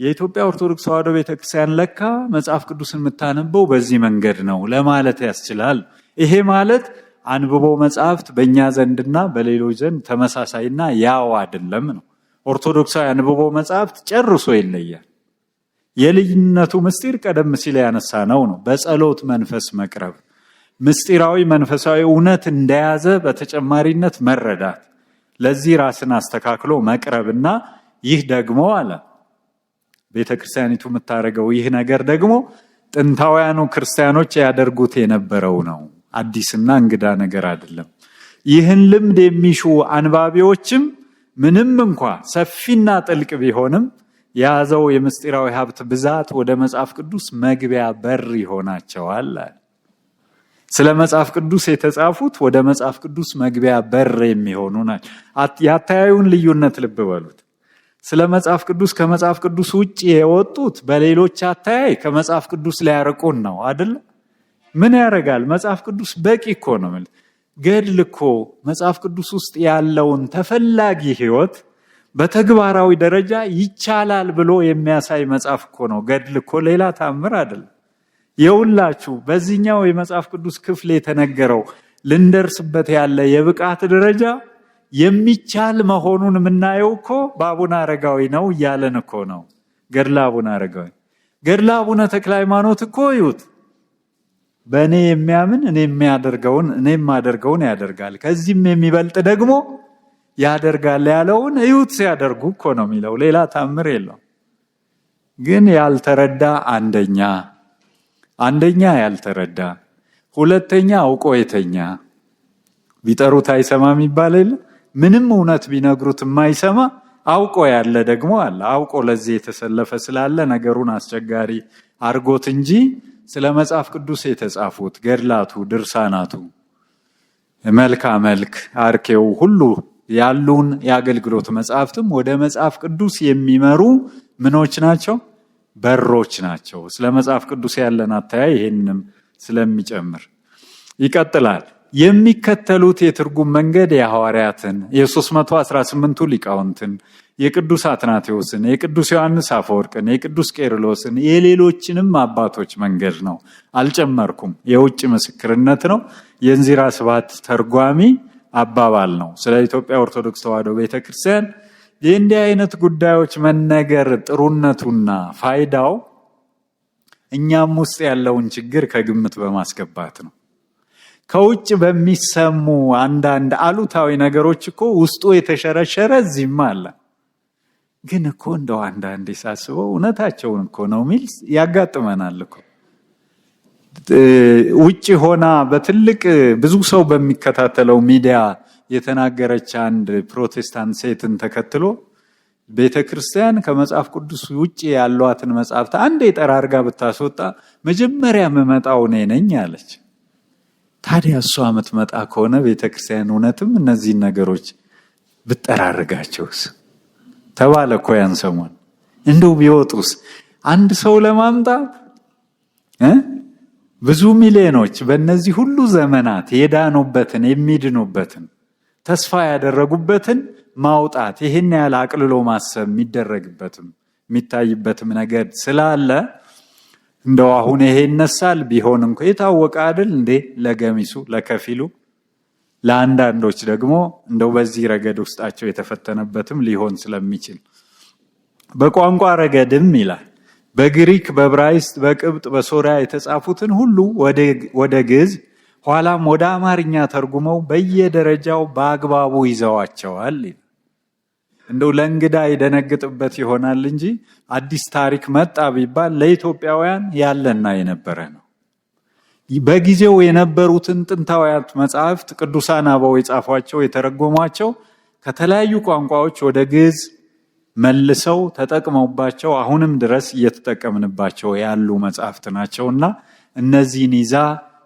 የኢትዮጵያ ኦርቶዶክስ ተዋሕዶ ቤተክርስቲያን ለካ መጽሐፍ ቅዱስን የምታነበው በዚህ መንገድ ነው ለማለት ያስችላል። ይሄ ማለት አንብቦ መጽሐፍት በእኛ ዘንድና በሌሎች ዘንድ ተመሳሳይና ያው አይደለም ነው። ኦርቶዶክሳዊ አንብቦ መጽሐፍት ጨርሶ ይለያል። የልዩነቱ ምስጢር ቀደም ሲል ያነሳ ነው። በጸሎት መንፈስ መቅረብ ምስጢራዊ መንፈሳዊ እውነት እንደያዘ በተጨማሪነት መረዳት፣ ለዚህ ራስን አስተካክሎ መቅረብና ይህ ደግሞ አለ ቤተክርስቲያኒቱ የምታደርገው ይህ ነገር ደግሞ ጥንታውያኑ ክርስቲያኖች ያደርጉት የነበረው ነው። አዲስና እንግዳ ነገር አይደለም። ይህን ልምድ የሚሹ አንባቢዎችም ምንም እንኳ ሰፊና ጥልቅ ቢሆንም የያዘው የምስጢራዊ ሀብት ብዛት ወደ መጽሐፍ ቅዱስ መግቢያ በር ይሆናቸዋል። ስለ መጽሐፍ ቅዱስ የተጻፉት ወደ መጽሐፍ ቅዱስ መግቢያ በር የሚሆኑ ናቸው። ያታያዩን ልዩነት ልብ በሉት። ስለ መጽሐፍ ቅዱስ ከመጽሐፍ ቅዱስ ውጭ የወጡት በሌሎች አታያይ ከመጽሐፍ ቅዱስ ሊያርቁን ነው አይደል? ምን ያደርጋል? መጽሐፍ ቅዱስ በቂ እኮ ነው። ገድል እኮ መጽሐፍ ቅዱስ ውስጥ ያለውን ተፈላጊ ሕይወት በተግባራዊ ደረጃ ይቻላል ብሎ የሚያሳይ መጽሐፍ እኮ ነው። ገድል እኮ ሌላ ታምር አይደለም። የሁላችሁ በዚህኛው የመጽሐፍ ቅዱስ ክፍል የተነገረው ልንደርስበት ያለ የብቃት ደረጃ የሚቻል መሆኑን የምናየው እኮ በአቡነ አረጋዊ ነው እያለን እኮ ነው። ገድለ አቡነ አረጋዊ፣ ገድለ አቡነ ተክለ ሃይማኖት እኮ ይዩት። በእኔ የሚያምን እኔ የማደርገውን ያደርጋል፣ ከዚህም የሚበልጥ ደግሞ ያደርጋል ያለውን እዩት ሲያደርጉ እኮ ነው የሚለው። ሌላ ታምር የለው። ግን ያልተረዳ አንደኛ ያልተረዳ፣ ሁለተኛ አውቆ የተኛ፣ ቢጠሩት አይሰማም ይባል የለ። ምንም እውነት ቢነግሩት የማይሰማ አውቆ ያለ ደግሞ አለ። አውቆ ለዚህ የተሰለፈ ስላለ ነገሩን አስቸጋሪ አርጎት እንጂ ስለ መጽሐፍ ቅዱስ የተጻፉት ገድላቱ፣ ድርሳናቱ፣ መልካ መልክ አርኬው ሁሉ ያሉን የአገልግሎት መጽሐፍትም ወደ መጽሐፍ ቅዱስ የሚመሩ ምኖች ናቸው? በሮች ናቸው። ስለ መጽሐፍ ቅዱስ ያለን አተያይ ይሄንንም ስለሚጨምር ይቀጥላል። የሚከተሉት የትርጉም መንገድ የሐዋርያትን፣ የ318ቱ ሊቃውንትን፣ የቅዱስ አትናቴዎስን፣ የቅዱስ ዮሐንስ አፈወርቅን፣ የቅዱስ ቄርሎስን፣ የሌሎችንም አባቶች መንገድ ነው። አልጨመርኩም። የውጭ ምስክርነት ነው። የእንዚራ ስብሐት ተርጓሚ አባባል ነው። ስለ ኢትዮጵያ ኦርቶዶክስ ተዋሕዶ ቤተክርስቲያን የእንዲህ አይነት ጉዳዮች መነገር ጥሩነቱና ፋይዳው እኛም ውስጥ ያለውን ችግር ከግምት በማስገባት ነው። ከውጭ በሚሰሙ አንዳንድ አሉታዊ ነገሮች እኮ ውስጡ የተሸረሸረ እዚህም አለ። ግን እኮ እንደው አንዳንዴ ሳስበው እውነታቸውን እኮ ነው ሚል ያጋጥመናል እኮ። ውጭ ሆና በትልቅ ብዙ ሰው በሚከታተለው ሚዲያ የተናገረች አንድ ፕሮቴስታንት ሴትን ተከትሎ ቤተክርስቲያን ከመጽሐፍ ቅዱስ ውጭ ያሏትን መጽሐፍት አንዴ ጠራርጋ ብታስወጣ መጀመሪያ የምመጣው እኔ ነኝ አለች። ታዲያ እሷ የምትመጣ ከሆነ ቤተክርስቲያን እውነትም እነዚህን ነገሮች ብጠራርጋቸውስ ተባለ እኮ ያን ሰሞን። እንደው ቢወጡስ አንድ ሰው ለማምጣት ብዙ ሚሊዮኖች በእነዚህ ሁሉ ዘመናት የዳኑበትን የሚድኑበትን ተስፋ ያደረጉበትን ማውጣት ይሄን ያህል አቅልሎ ማሰብ የሚደረግበትም የሚታይበትም ነገር ስላለ እንደው አሁን ይሄ ይነሳል ቢሆን እንኳ የታወቀ አይደል እንዴ ለገሚሱ ለከፊሉ፣ ለአንዳንዶች ደግሞ እንደው በዚህ ረገድ ውስጣቸው የተፈተነበትም ሊሆን ስለሚችል በቋንቋ ረገድም ይላል በግሪክ በዕብራይስጥ በቅብጥ በሶሪያ የተጻፉትን ሁሉ ወደ ግዕዝ ኋላም ወደ አማርኛ ተርጉመው በየደረጃው በአግባቡ ይዘዋቸዋል። እንደው ለእንግዳ ይደነግጥበት ይሆናል እንጂ አዲስ ታሪክ መጣ ቢባል ለኢትዮጵያውያን ያለና የነበረ ነው። በጊዜው የነበሩትን ጥንታውያን መጻሕፍት ቅዱሳን አበው የጻፏቸው የተረጎሟቸው ከተለያዩ ቋንቋዎች ወደ ግዕዝ መልሰው ተጠቅመውባቸው አሁንም ድረስ እየተጠቀምንባቸው ያሉ መጻሕፍት ናቸውና እነዚህን ይዛ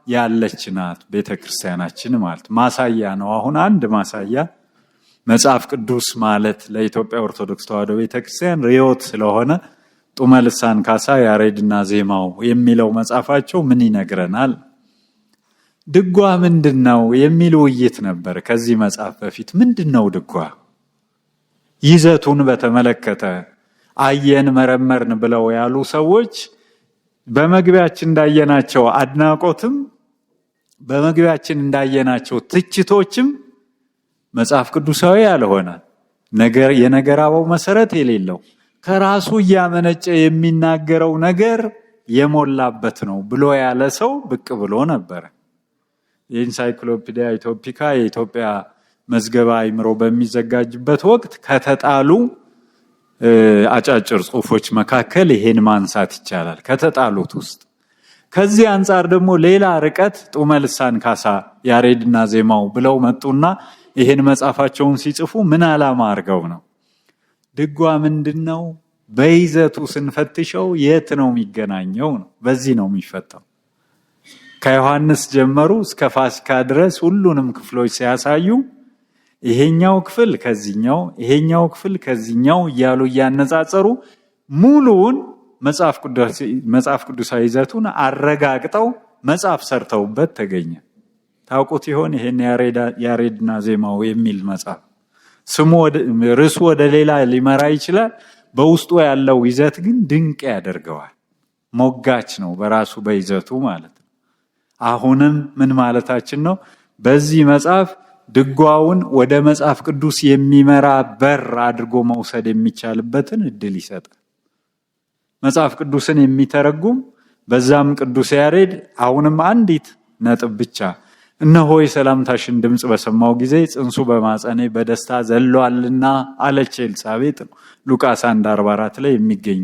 ያለች ናት ቤተክርስቲያናችን ማለት ማሳያ ነው። አሁን አንድ ማሳያ መጽሐፍ ቅዱስ ማለት ለኢትዮጵያ ኦርቶዶክስ ተዋሕዶ ቤተክርስቲያን ርዮት ስለሆነ ጡመ ልሳን ካሳ ያሬድና ዜማው የሚለው መጽሐፋቸው ምን ይነግረናል? ድጓ ምንድነው የሚል ውይይት ነበር ከዚህ መጽሐፍ በፊት። ምንድነው ድጓ? ይዘቱን በተመለከተ አየን መረመርን ብለው ያሉ ሰዎች በመግቢያችን እንዳየናቸው አድናቆትም በመግቢያችን እንዳየናቸው ትችቶችም መጽሐፍ ቅዱሳዊ ያልሆነ ነገር የነገር አበው መሰረት የሌለው ከራሱ እያመነጨ የሚናገረው ነገር የሞላበት ነው ብሎ ያለ ሰው ብቅ ብሎ ነበር። የኢንሳይክሎፒዲያ ኢትዮፒካ የኢትዮጵያ መዝገበ አእምሮ በሚዘጋጅበት ወቅት ከተጣሉ አጫጭር ጽሑፎች መካከል ይሄን ማንሳት ይቻላል ከተጣሉት ውስጥ። ከዚህ አንጻር ደግሞ ሌላ ርቀት ጡመ ልሳን ካሳ ያሬድና ዜማው ብለው መጡና ይሄን መጽሐፋቸውን ሲጽፉ ምን ዓላማ አድርገው ነው? ድጓ ምንድነው? በይዘቱ ስንፈትሸው የት ነው የሚገናኘው ነው። በዚህ ነው የሚፈታው። ከዮሐንስ ጀመሩ እስከ ፋሲካ ድረስ ሁሉንም ክፍሎች ሲያሳዩ ይሄኛው ክፍል ከዚህኛው ይሄኛው ክፍል ከዚህኛው እያሉ እያነጻጸሩ ሙሉውን መጽሐፍ ቅዱሳዊ ይዘቱን አረጋግጠው መጽሐፍ ሰርተውበት ተገኘ። ታውቁት ይሆን? ይሄን ያሬድና ዜማው የሚል መጽሐፍ ስሙ ርዕሱ ወደ ሌላ ሊመራ ይችላል። በውስጡ ያለው ይዘት ግን ድንቅ ያደርገዋል። ሞጋች ነው በራሱ በይዘቱ ማለት ነው። አሁንም ምን ማለታችን ነው? በዚህ መጽሐፍ ድጓውን ወደ መጽሐፍ ቅዱስ የሚመራ በር አድርጎ መውሰድ የሚቻልበትን እድል ይሰጣል። መጽሐፍ ቅዱስን የሚተረጉም በዛም ቅዱስ ያሬድ አሁንም አንዲት ነጥብ ብቻ እነሆ የሰላምታሽን ድምጽ በሰማው ጊዜ ጽንሱ በማጸኔ በደስታ ዘሏልና አለች ኤልሳቤጥ ነው። ሉቃስ 1:44 ላይ የሚገኝ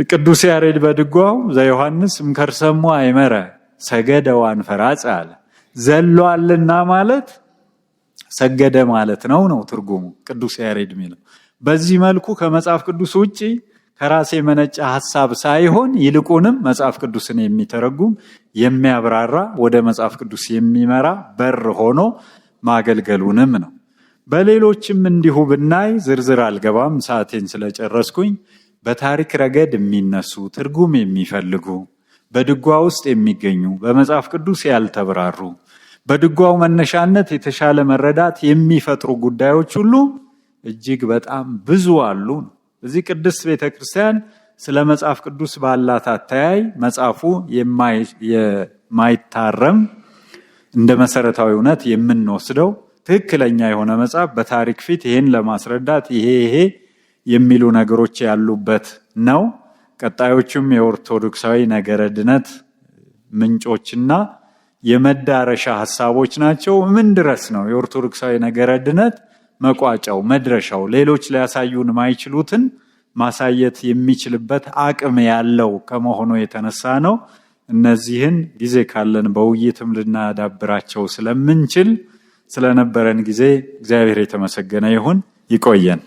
ቅዱስ ያሬድ በድጓው ዘዮሐንስ እምከርሰሙ አይመረ ሰገደ ወአንፈራጸ አለ። ዘሏልና ማለት ሰገደ ማለት ነው ትርጉሙ ቅዱስ ያሬድ የሚለው። በዚህ መልኩ ከመጽሐፍ ቅዱስ ውጪ ከራሴ መነጫ ሐሳብ ሳይሆን ይልቁንም መጽሐፍ ቅዱስን የሚተረጉም የሚያብራራ ወደ መጽሐፍ ቅዱስ የሚመራ በር ሆኖ ማገልገሉንም ነው። በሌሎችም እንዲሁ ብናይ ዝርዝር አልገባም ሰዓቴን ስለጨረስኩኝ። በታሪክ ረገድ የሚነሱ ትርጉም የሚፈልጉ በድጓ ውስጥ የሚገኙ በመጽሐፍ ቅዱስ ያልተብራሩ በድጓው መነሻነት የተሻለ መረዳት የሚፈጥሩ ጉዳዮች ሁሉ እጅግ በጣም ብዙ አሉ። እዚህ ቅድስት ቤተክርስቲያን ስለ መጽሐፍ ቅዱስ ባላት አተያይ መጽሐፉ የማይታረም እንደ መሰረታዊ እውነት የምንወስደው ትክክለኛ የሆነ መጽሐፍ በታሪክ ፊት ይሄን ለማስረዳት ይሄ የሚሉ ነገሮች ያሉበት ነው። ቀጣዮቹም የኦርቶዶክሳዊ ነገረ ድነት ምንጮችና የመዳረሻ ሐሳቦች ናቸው። ምን ድረስ ነው የኦርቶዶክሳዊ ነገረ ድነት መቋጫው መድረሻው? ሌሎች ሊያሳዩን ማይችሉትን ማሳየት የሚችልበት አቅም ያለው ከመሆኑ የተነሳ ነው። እነዚህን ጊዜ ካለን በውይይትም ልናዳብራቸው ስለምንችል ስለነበረን ጊዜ እግዚአብሔር የተመሰገነ ይሁን። ይቆየን።